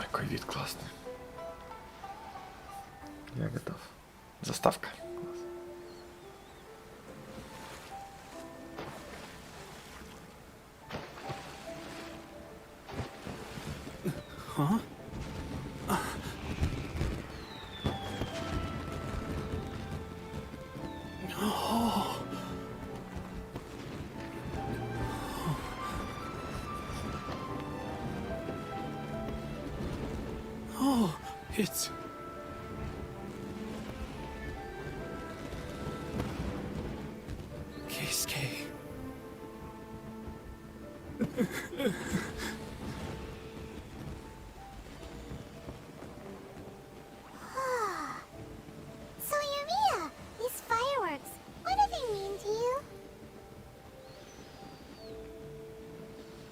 Какой вид классный. Я готов. Заставка. Huh? Oh, it's... Keisuke. So, Yoimiya, these fireworks, what do they mean to you?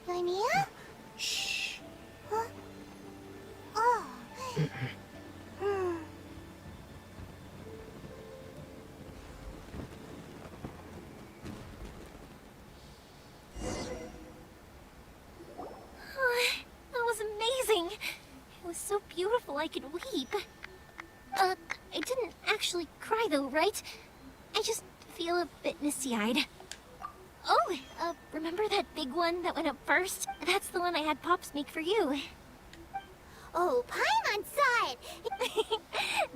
Yoimiya? Shh. Huh? Oh. That was amazing. It was so beautiful I could weep. I didn't actually cry though, right? I just feel a bit misty-eyed. Oh, remember that big one that went up first? That's the one I had Pops make for you. Oh, Paimon saw it!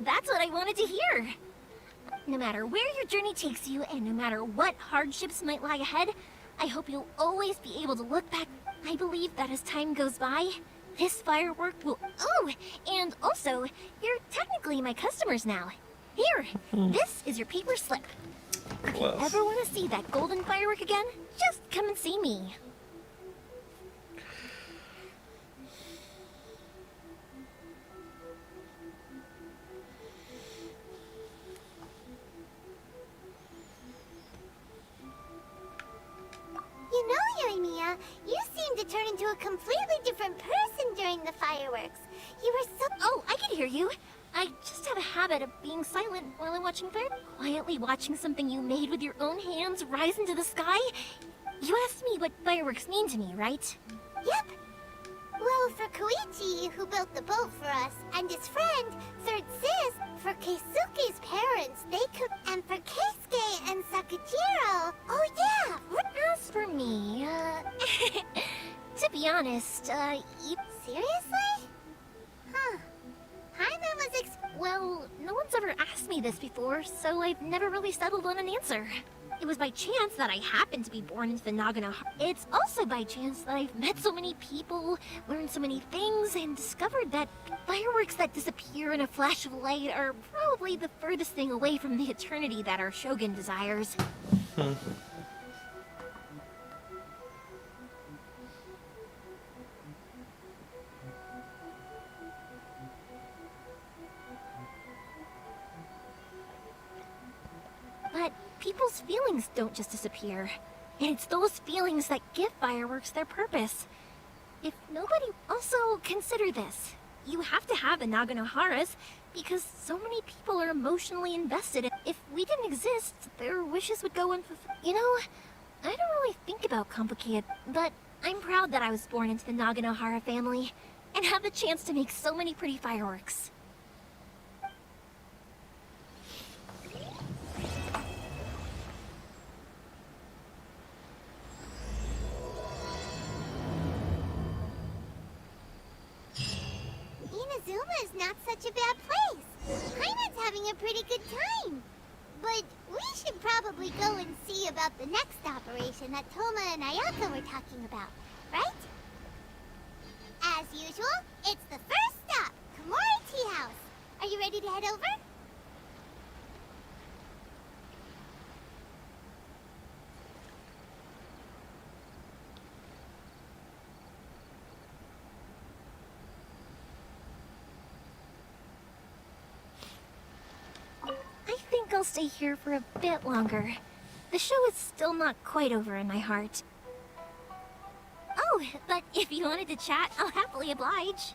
That's what I wanted to hear. No matter where your journey takes you, and no matter what hardships might lie ahead, I hope you'll always be able to look back. I believe that as time goes by, this firework will... Oh, and also, you're technically my customers now. Here, this is your paper slip. If you ever want to see that golden firework again, just come and see me. You know, Yoimiya, you seem to turn into a completely different person during the fireworks. You were so... Oh, I can hear you. I just have a habit of being silent while I'm watching quietly watching something you made with your own hands rise into the sky. You asked me what fireworks mean to me, right? Yep. Well, for Koichi, who built the boat for us, and his friend, Third Sis, for Keisuke's parents, they could, and for Keisuke and Sakajiro. Oh yeah! As for me, to be honest, Seriously? Huh. Paimon was well, no one's ever asked me this before, so I've never really settled on an answer. It was by chance that I happened to be born into the Nagano. It's also by chance that I've met so many people, learned so many things, and discovered that fireworks that disappear in a flash of light are probably the furthest thing away from the eternity that our shogun desires. But people's feelings don't just disappear. And it's those feelings that give fireworks their purpose. If nobody... Also, consider this. You have to have the Naganoharas, because so many people are emotionally invested. If we didn't exist, their wishes would go unfulfilled. You know, I don't really think about complicated, but I'm proud that I was born into the Naganohara family, and have the chance to make so many pretty fireworks. Inazuma is not such a bad place. Paimon's having a pretty good time. But we should probably go and see about the next operation that Toma and Ayaka were talking about, right? As usual, it's the first stop, Komori Tea House. Are you ready to head over? I think I'll stay here for a bit longer. The show is still not quite over in my heart. Oh, but if you wanted to chat, I'll happily oblige.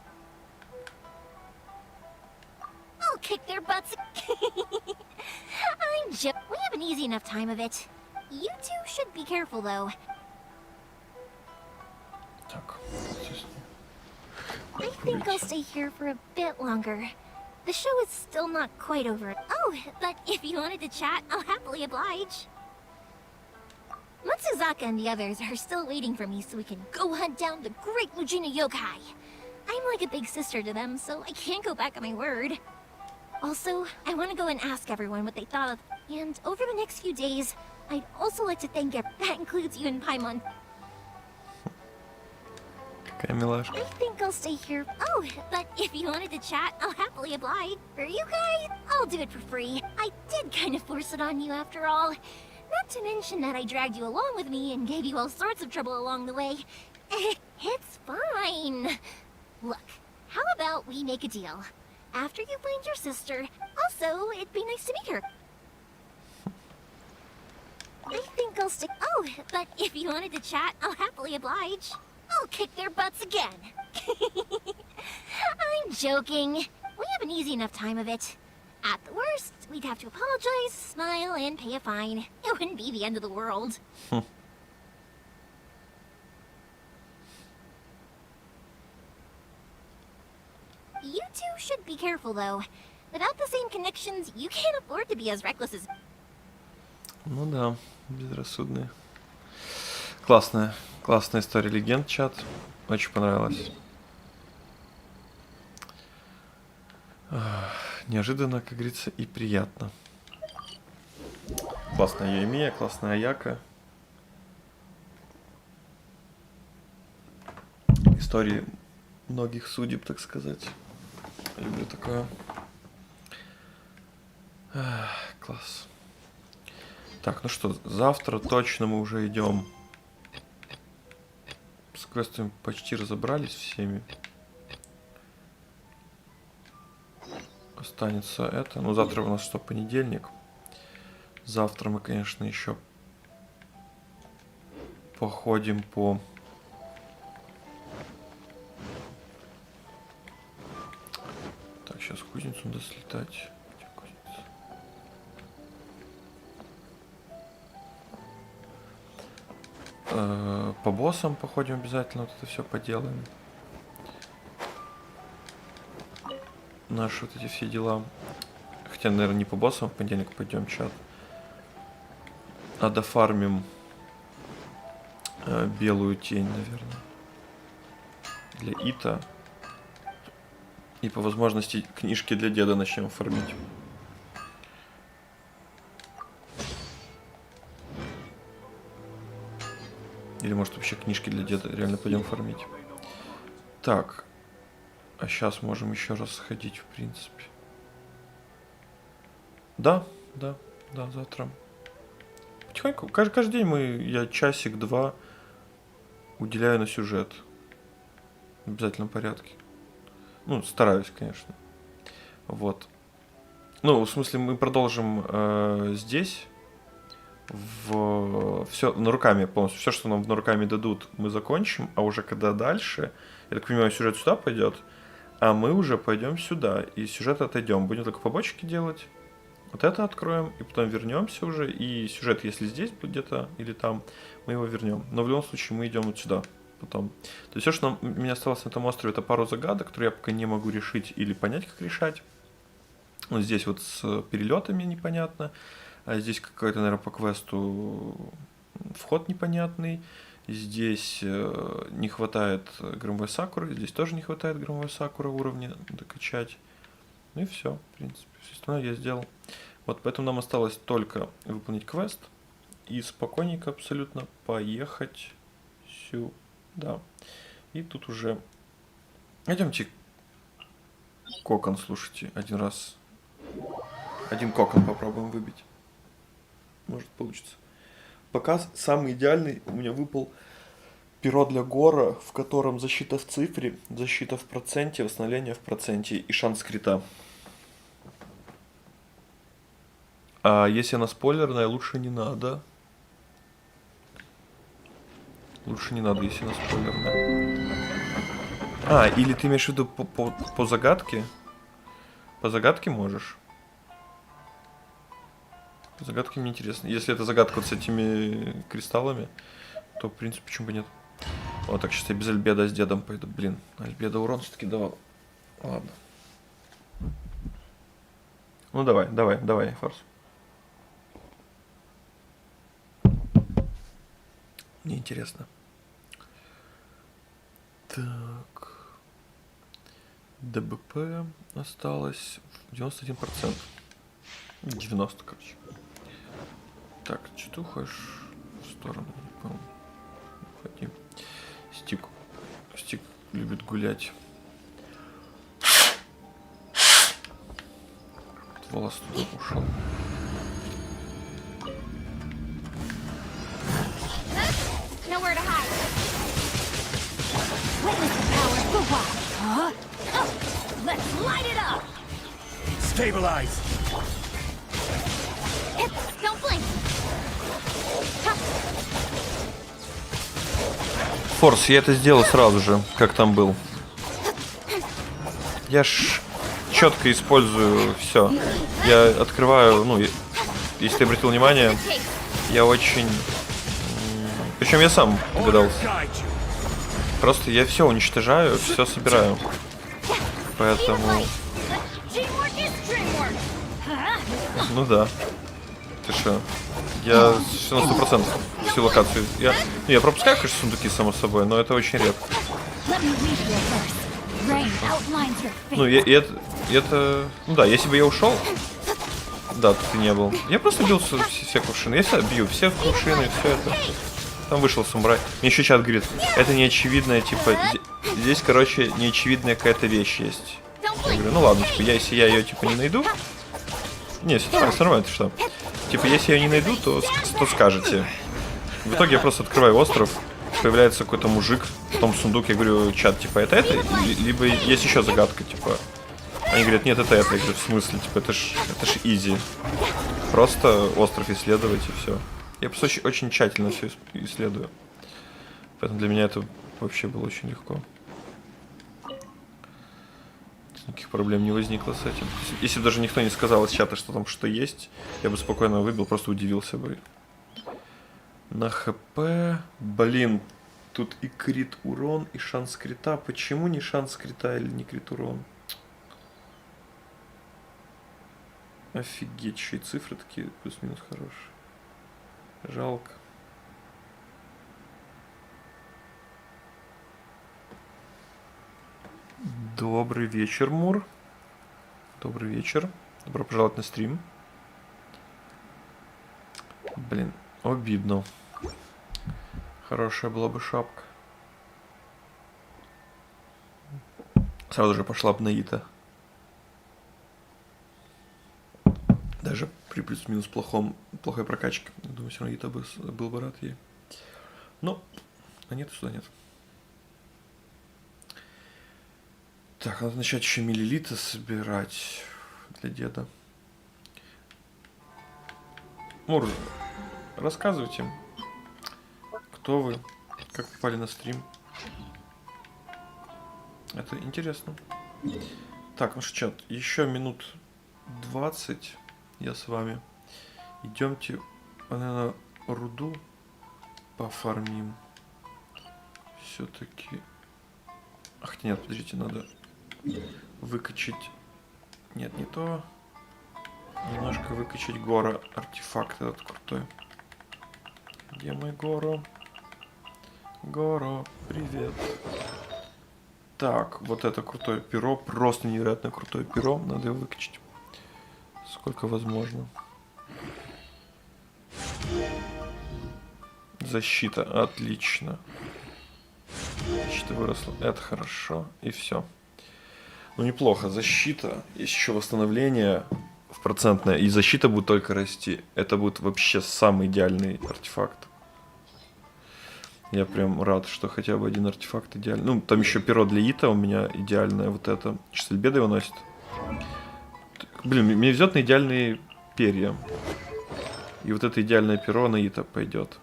I'll kick their butts. I'm just... We have an easy enough time of it. You two should be careful, though. I think I'll stay here for a bit longer. The show is still not quite over. Oh, but if you wanted to chat, I'll happily oblige. Matsuzaka and the others are still waiting for me so we can go hunt down the great Mujina yokai. I'm like a big sister to them, so I can't go back on my word. Also, I want to go and ask everyone what they thought of... And over the next few days, I'd also like to thank that includes you and Paimon. Какая милашка. I think I'll stay here. Oh, but if you wanted to chat, I'll happily oblige. For you guys, I'll do it for free. I did kind of force it on you after all. Not to mention that I dragged you along with me and gave you all sorts of trouble along the way. It's fine. Look, how about we make a deal? After you find your sister, also, it'd be nice to meet her. I think I'll stick... Oh, but if you wanted to chat, I'll happily oblige. I'll kick their butts again. I'm joking. We have an easy enough time of it. At the worst, we'd have to apologize, smile, and pay a fine. It wouldn't be the end of the world. You two should be careful, though. Without the same connections, you can't afford to be as reckless as... Ну да, безрассудные. Классная история легенд, чат. Очень понравилось. Неожиданно, как говорится, и приятно. Классная Йоимия, классная Аяка. Истории многих судеб, так сказать. Люблю такое. Класс. Так, ну что, завтра точно мы уже идем. С квестами почти разобрались всеми. Останется это. Ну, завтра у нас что, понедельник. Завтра мы, конечно, еще походим по... Так, сейчас в кузницу надо слетать. Где кузница? По боссам походим обязательно, вот это все поделаем. Наши вот эти все дела. Хотя, наверное, не по боссам, в понедельник пойдем чат. А дофармим белую тень, наверное. Для Ита. И по возможности книжки для деда начнем фармить. Или может вообще книжки для деда реально пойдем фармить. Так. А сейчас можем еще раз сходить, в принципе. Да, завтра. Потихоньку. Каждый день я часик-два уделяю на сюжет. В обязательном порядке. Ну, стараюсь, конечно. Вот. Ну, в смысле, мы продолжим здесь. Все на руками полностью. Все, что нам на руками дадут, мы закончим. А уже когда дальше, я так понимаю, сюжет сюда пойдет. А мы уже пойдем сюда. И сюжет отойдем. Будем только побочки делать. Вот это откроем. И потом вернемся уже. И сюжет, если здесь будет где-то или там, мы его вернем. Но в любом случае мы идем вот сюда. Потом. То есть все, что у меня осталось на этом острове, это пару загадок, которые я пока не могу решить или понять, как решать. Вот здесь вот с перелетами непонятно. А здесь какой-то, наверное, по квесту вход непонятный. Здесь не хватает громовой сакуры. Здесь тоже не хватает громовой сакуры уровня докачать. Ну и все, в принципе. Все остальное я сделал. Вот поэтому нам осталось только выполнить квест. И спокойненько абсолютно поехать сюда. И тут уже... Идемте кокон, слушайте, один раз. Один кокон попробуем выбить. Может получится. Пока самый идеальный у меня выпал перо для гора, в котором защита в цифре, защита в проценте, восстановление в проценте и шанс крита. А если она спойлерная, лучше не надо. Лучше не надо, если она спойлерная. А, или ты имеешь в виду по загадке? По загадке можешь. По загадке мне интересно. Если это загадка вот с этими кристаллами, то, в принципе, почему бы нет. Вот так, сейчас я без Альбеда с дедом пойду. Блин, Альбеда урон все-таки давал. Ладно. Ну давай, форс. Мне интересно. Так. ДБП осталось 91%. 90, короче. Так, что ты уходишь в сторону? Не помню. Уходи. Стик любит гулять. Волос туда ушел. Nowhere to hide. Witness the power of the wild. Huh? Oh, let's light it up. Stabilize! Don't blink. Форс, я это сделал сразу же, как там был. Я ж четко использую все. Я открываю, ну, если ты обратил внимание, я очень... Причем я сам догадался. Просто я все уничтожаю, все собираю. Поэтому... Ну да. Ты что? Я все на 100% всю локацию. Я пропускаю, конечно, сундуки, само собой, но это очень редко. Ну, это... Ну да, если бы я ушел... Да, тут и не был. Я просто бил все кувшины. Я всегда бью, все кувшины, все это. Там вышел самурай. Мне еще чат говорит, это неочевидная, типа... Здесь, короче, неочевидная какая-то вещь есть. Я говорю, ну ладно, типа, если я ее, типа, не найду... Не, все нормально, ты что? Типа, если я ее не найду, то скажете. В итоге я просто открываю остров, появляется какой-то мужик, потом сундук, я говорю, чат, типа, это? Либо есть еще загадка, типа. Они говорят, нет, это. Я говорю, в смысле? Типа, это ж изи. Просто остров исследовать и все. Я просто очень тщательно все исследую. Поэтому для меня это вообще было очень легко. Никаких проблем не возникло с этим. Если бы даже никто не сказал из чата, что там что есть, я бы спокойно выбил, просто удивился бы. На ХП... Блин, тут и крит урон, и шанс крита. Почему не шанс крита или не крит урон? Офигеть, еще и цифры такие плюс-минус хорошие. Жалко. Добрый вечер, Мур. Добрый вечер. Добро пожаловать на стрим. Блин, обидно. Хорошая была бы шапка. Сразу же пошла бы на Ита. Даже при плюс-минус плохой прокачке. Думаю, все равно Ита был бы рад ей. Но, а нет, сюда нет. Так, надо начать еще миллилиты собирать для деда. Мур, рассказывайте, кто вы, как попали на стрим. Это интересно. Так, ну что, чат, еще минут 20 я с вами. Идемте, наверное, руду пофармим. Все-таки... Ах, нет, подождите, надо выкачать... Нет, не то. Немножко выкачать Гора артефакт этот крутой. Где мой Горо? Горо, привет. Так, вот это крутое перо. Просто невероятно крутое перо. Надо его выкачать. Сколько возможно. Защита. Отлично. Защита выросла. Это хорошо. И все. Ну, неплохо. Защита. Есть еще восстановление в процентное. И защита будет только расти. Это будет вообще самый идеальный артефакт. Я прям рад, что хотя бы один артефакт идеальный. Ну, там еще перо для Ита у меня идеальное. Вот это. Чистельбеда его носит. Блин, мне везет на идеальные перья. И вот это идеальное перо на Ита пойдет.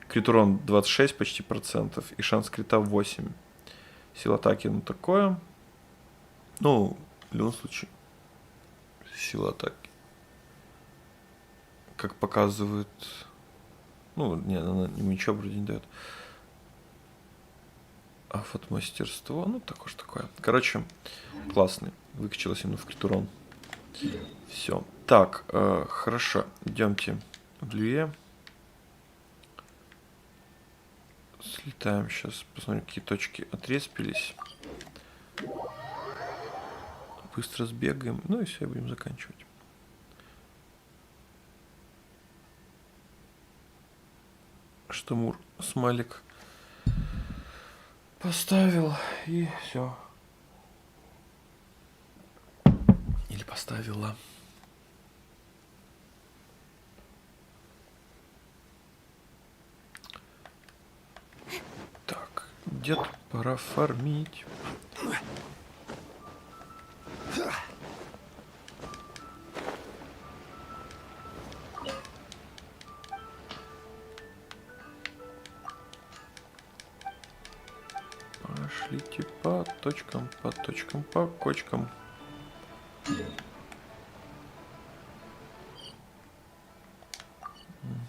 Крит урон 26 почти процентов. И шанс крита 8. Сила атаки, ну такое. Ну, в любом случае. Сила атаки. Как показывает... Ну, нет, она ему ничего вроде не дает. А вот мастерство, ну, такое же такое. Короче, классный. Выкачалось именно в крит урон. Все. Так, хорошо. Идемте в Люе. Слетаем сейчас. Посмотрим, какие точки отреспились. Быстро сбегаем. Ну и все, будем заканчивать. Что Мур смайлик поставил и все. Или поставила. Так, дед, пора фармить. Пошлите по точкам, по кочкам.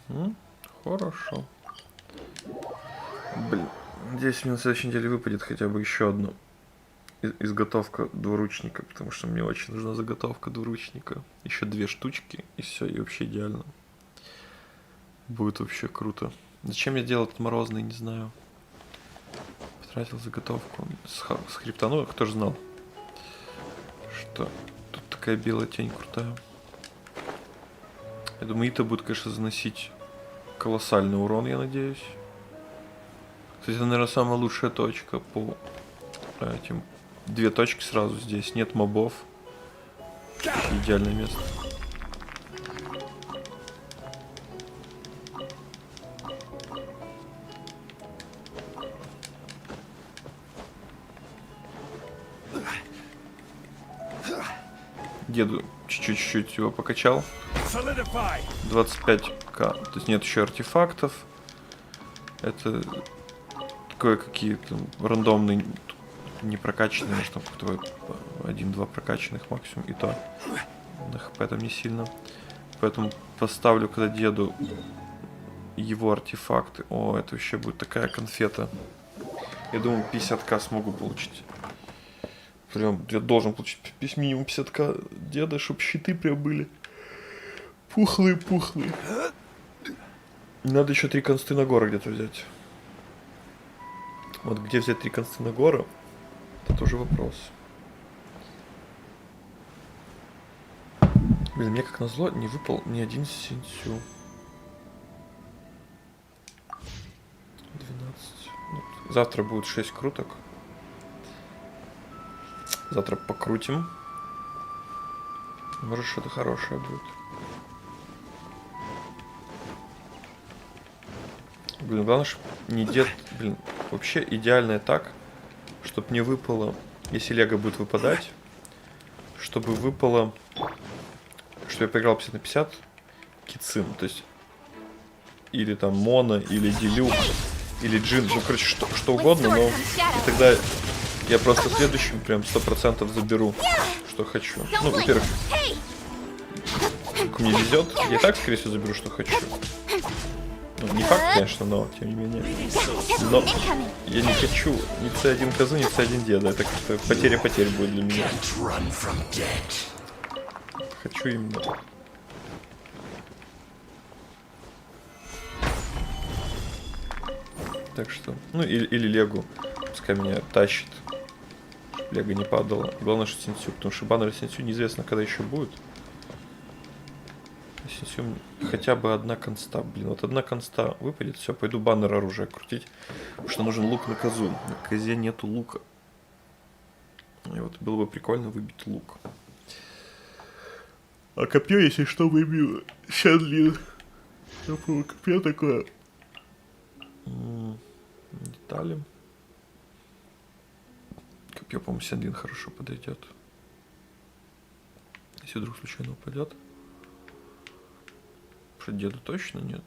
Угу, хорошо. Блин, надеюсь, мне на следующей неделе выпадет хотя бы еще одно. Изготовка двуручника, потому что мне очень нужна заготовка двуручника. Еще 2 штучки, и все, и вообще идеально. Будет вообще круто. Зачем я делал этот морозный, не знаю. Потратил заготовку с хребтану, кто же знал, что тут такая белая тень крутая. Я думаю, Ита будет, конечно, заносить колоссальный урон, я надеюсь. Кстати, это, наверное, самая лучшая точка по этим. 2 точки сразу здесь, нет мобов. Идеальное место. Деду чуть-чуть его покачал. 25к. То есть нет еще артефактов. Это кое-какие рандомные, непрокачанные, может там какой-то 1-2 прокачанных максимум, и то на хп там не сильно. Поэтому поставлю, когда деду, его артефакты. О, это вообще будет такая конфета. Я думаю, 50к смогу получить. Прям, я должен получить минимум 50к деда, чтобы щиты прям были пухлые-пухлые. Надо еще 3 консты на горы где-то взять. Вот где взять 3 консты на горы, это тоже вопрос. Блин, мне как назло не выпал ни один синсю. 12. Ну, завтра будет 6 круток. Завтра покрутим. Может, что-то хорошее будет. Блин, главное, чтобы не дед... Блин, вообще идеальное так, чтобы не выпало... Если лего будет выпадать, чтобы выпало... Что я поиграл 50 на 50 кицин, то есть... Или там моно, или делюк, или джин, ну, короче, что угодно, но... И тогда я просто следующим прям 100% заберу, что хочу. Ну, во-первых, как мне везет, я и так, скорее всего, заберу, что хочу. Ну, не факт, конечно, но тем не менее. Но я не хочу ни C1 козу, ни C1 деда. Это как-то потеря-потерь будет для меня. Хочу именно. Так что, ну или легу, пускай меня тащит, чтобы лего не падало. Главное, что сенсю, потому что баннер сенсю неизвестно, когда еще будет. Сенсю хотя бы одна конста, блин, вот одна конста выпадет, все, пойду баннер оружия крутить, потому что нужен лук на козу. На козе нету лука. И вот было бы прикольно выбить лук. А копье, если что, выбью Шадлин. Копье такое. Детали. Копье, по-моему, Сядлин хорошо подойдет. Если вдруг случайно упадет. Что деду точно нет.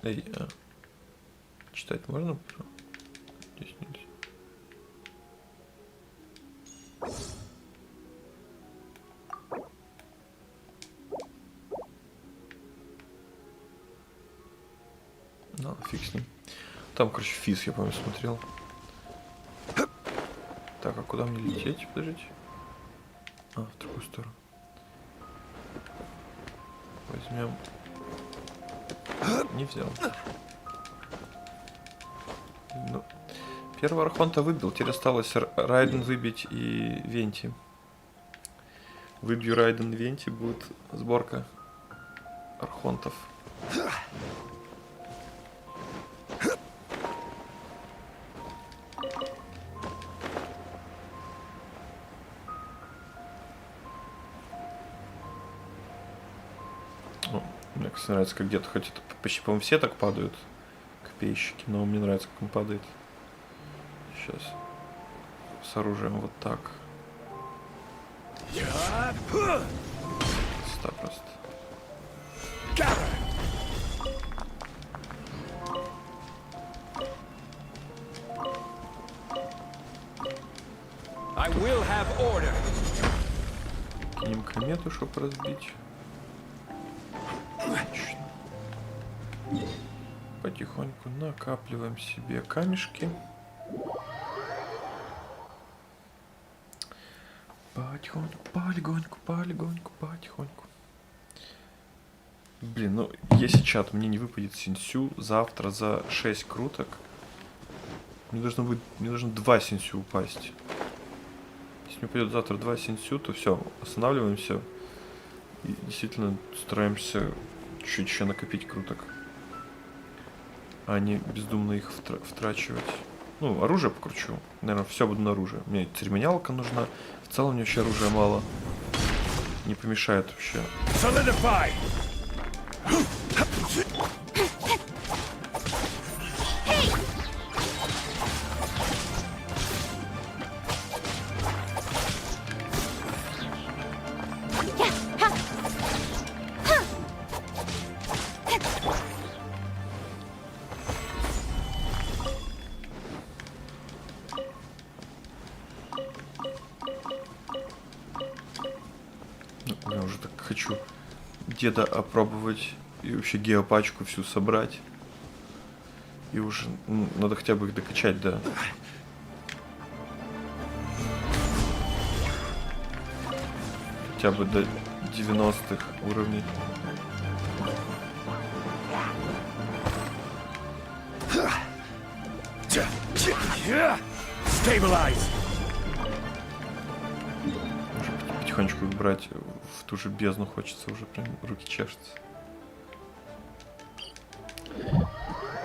Эй, читать можно? Здесь нельзя. Ну, фиг с ним. Там, короче, физ, я помню, смотрел. Так, а куда мне лететь? Подождите. А, в другую сторону. Возьмем. Не взял. Ну, первого архонта выбил. Теперь осталось Райден выбить и Венти. Выбью Райден, Венти, будет сборка архонтов. Мне, кстати, нравится, как где-то, хоть это почти, по-моему, все так падают, копейщики, но мне нравится, как он падает. Сейчас. С оружием вот так. Ста просто. Кинем комету, чтобы разбить. Отлично. Потихоньку накапливаем себе камешки. Потихоньку, потихоньку. Блин, ну если чат мне не выпадет синсю завтра за 6 круток, мне должно 2 синсю упасть. Если мне пойдет завтра 2 синсю, то все, останавливаемся и действительно стараемся чуть еще накопить круток, а не бездумно их втрачивать. Ну, оружие покручу. Наверное, все буду на оружие. Мне церемониалка нужна. В целом мне вообще оружия мало. Не помешает вообще. хочу деда опробовать и вообще геопачку всю собрать. И уже надо хотя бы их докачать, да. Хотя бы до 90-х уровней. Уже потихонечку их брать в ту же бездну хочется, уже прям руки чешутся.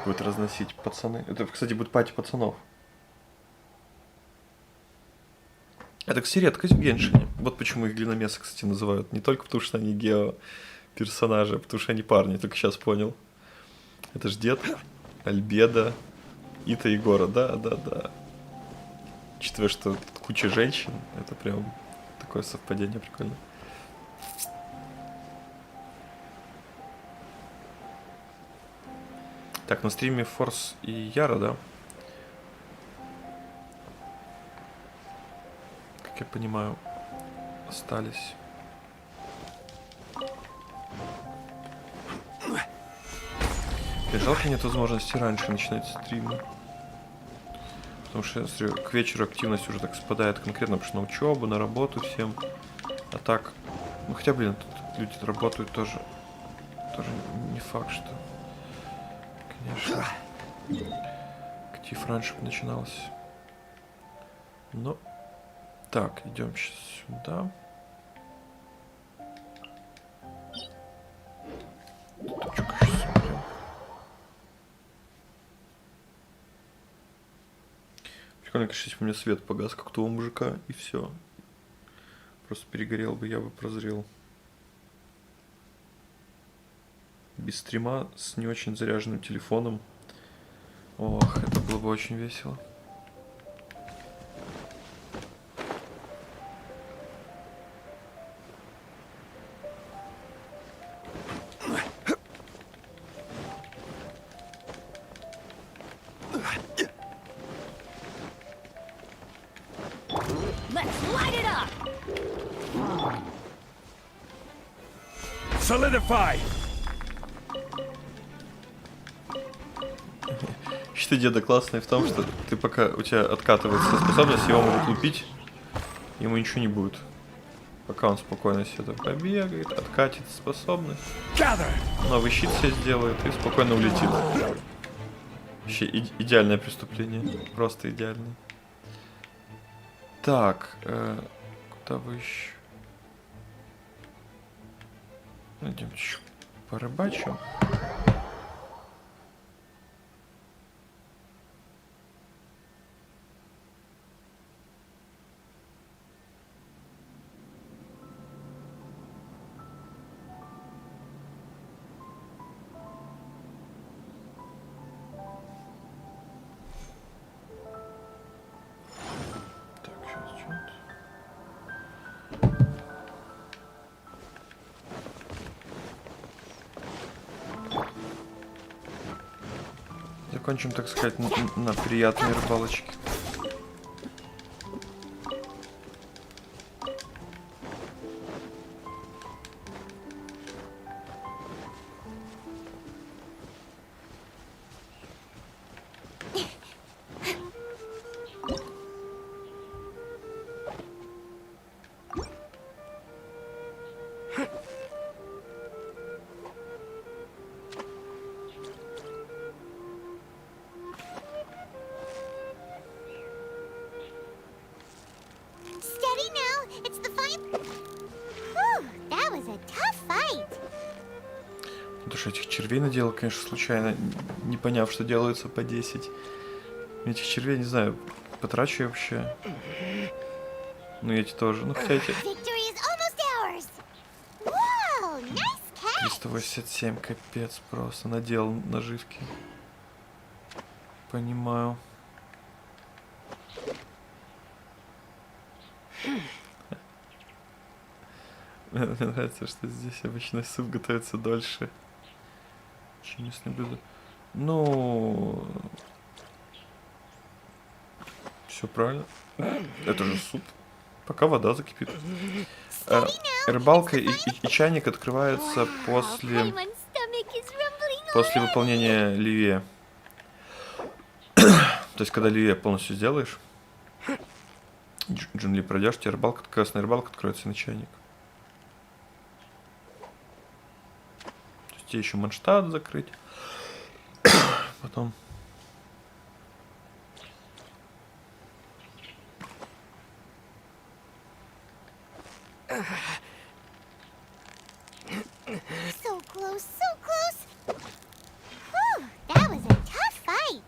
Будет разносить пацаны. Это, кстати, будет пати пацанов. Это, кстати, редкость в Геншине. Вот почему их глиномесы, кстати, называют. Не только потому, что они гео-персонажи, а потому что они парни. Только сейчас понял. Это ж дед, Альбеда, Ита и Егора. Да. Учитывая, что куча женщин, это прям такое совпадение прикольное. Так, на стриме Форс и Яра, да? Как я понимаю, остались. Жалко, нет возможности раньше начинать стримы. Потому что если к вечеру активность уже так спадает конкретно, потому что на учебу, на работу всем. А так, ну хотя, блин, тут люди работают тоже. Тоже не факт, что... Конечно. Актив раньше бы начиналось. Но... Так, идем сейчас сюда. Точку сейчас смотрим. Прикольно, конечно, если бы у меня свет погас, как то у мужика, и все. Просто перегорел бы, я бы прозрел. Без стрима, с не очень заряженным телефоном. Ох, это было бы очень весело. Solidify! Щиты деда классные в том, что ты пока у тебя откатывается способность, его могут лупить, ему ничего не будет. Пока он спокойно себе побегает, откатит способность, новый щит себе сделает и спокойно улетит. Вообще идеальное преступление, просто идеальное. Так, куда вы еще? Идем еще порыбачим. Так, сейчас что-то. Закончим, так сказать, на приятной рыбалочке. Steady now, it's the fight. Whew, that was a tough fight. Потому что этих червей наделал, конечно, случайно, не поняв, что делаются по 10. Этих червей, не знаю, потрачу я вообще. Ну эти тоже, ну хотя эти... Victory is almost ours. Whoa, nice catch. 387, капец, просто наделал наживки. Понимаю. Мне нравится, что здесь обычно суп готовится дольше, чем если блюдо. Ну, все правильно. Это же суп. Пока вода закипит. Рыбалка и чайник открывается после выполнения ливе. То есть, когда ливе полностью сделаешь, джунгли пройдешь, тебе рыбалка, красная рыбалка откроется на чайник. То есть, тебе еще Манштадт закрыть. Потом... So close, so close. Whew, that was a tough fight.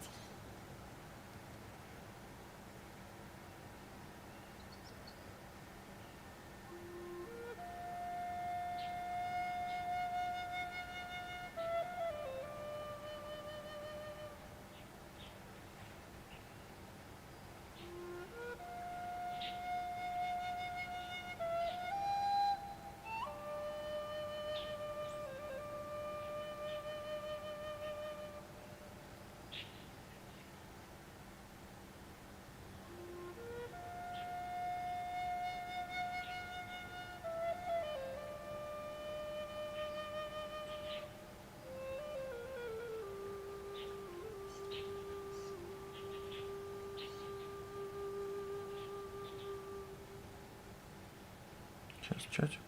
Сейчас чатик.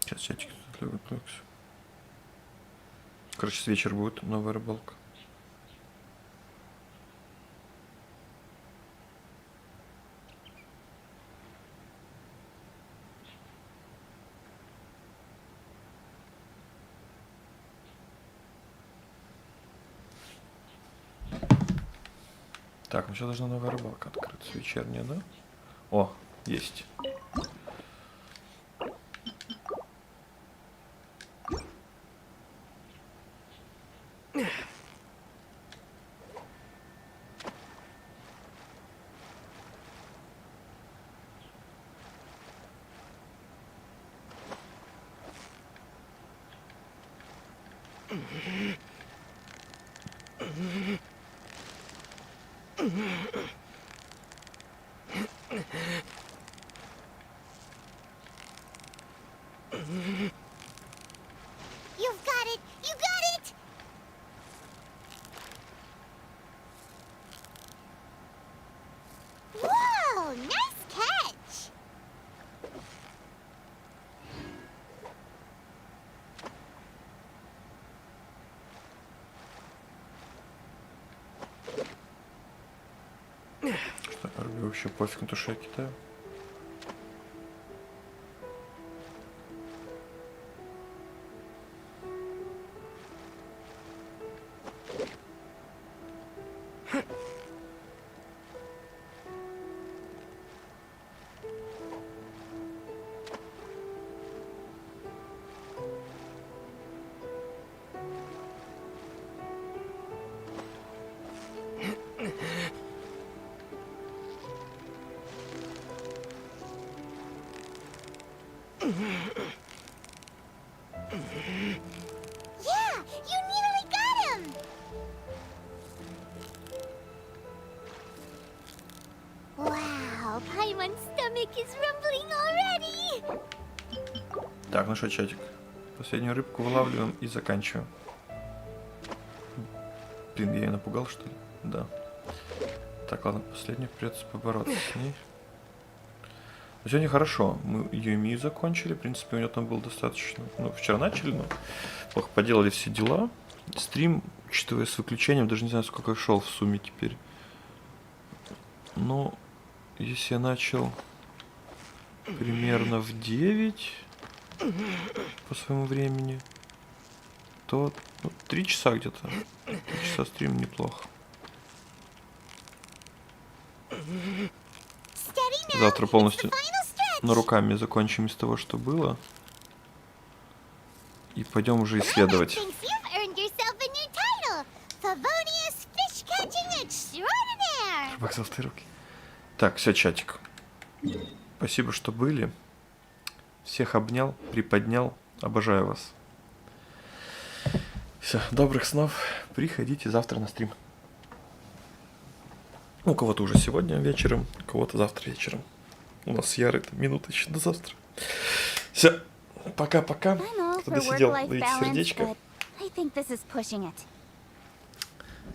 Сейчас чатик отвлекся. Короче, с вечера будет новая рыбалка. Так, ну сейчас должна новая рыбалка открыться. Вечерняя, да? О, есть. You've got it! You got it! Whoa! Nice catch! Вообще пофиг на то, что я кидаю. Yeah, you nearly got him! Wow, Paimon's stomach is rumbling already! Так, ну что, чатик. Последнюю рыбку вылавливаем и заканчиваем. Блин, я ее напугал, что ли? Да. Так, ладно, последнюю придется побороться с ней. Но сегодня хорошо. Мы Юмию закончили. В принципе, у нее там было достаточно. Ну, вчера начали, но плохо поделали все дела. Стрим, учитывая с выключением, даже не знаю, сколько шел в сумме теперь. Но если я начал примерно в 9 по своему времени, то 3 часа где-то. 3 часа стрим неплохо. Завтра полностью руками закончим из того, что было. И пойдем уже исследовать. Рыбак золотые руки. Так, все, чатик. Спасибо, что были. Всех обнял, приподнял. Обожаю вас. Все, добрых снов. Приходите завтра на стрим. У кого-то уже сегодня вечером, у кого-то завтра вечером. У нас с Ярой минута еще до завтра. Все, пока-пока. Кто досидел, ловите сердечко. I think this is pushing it.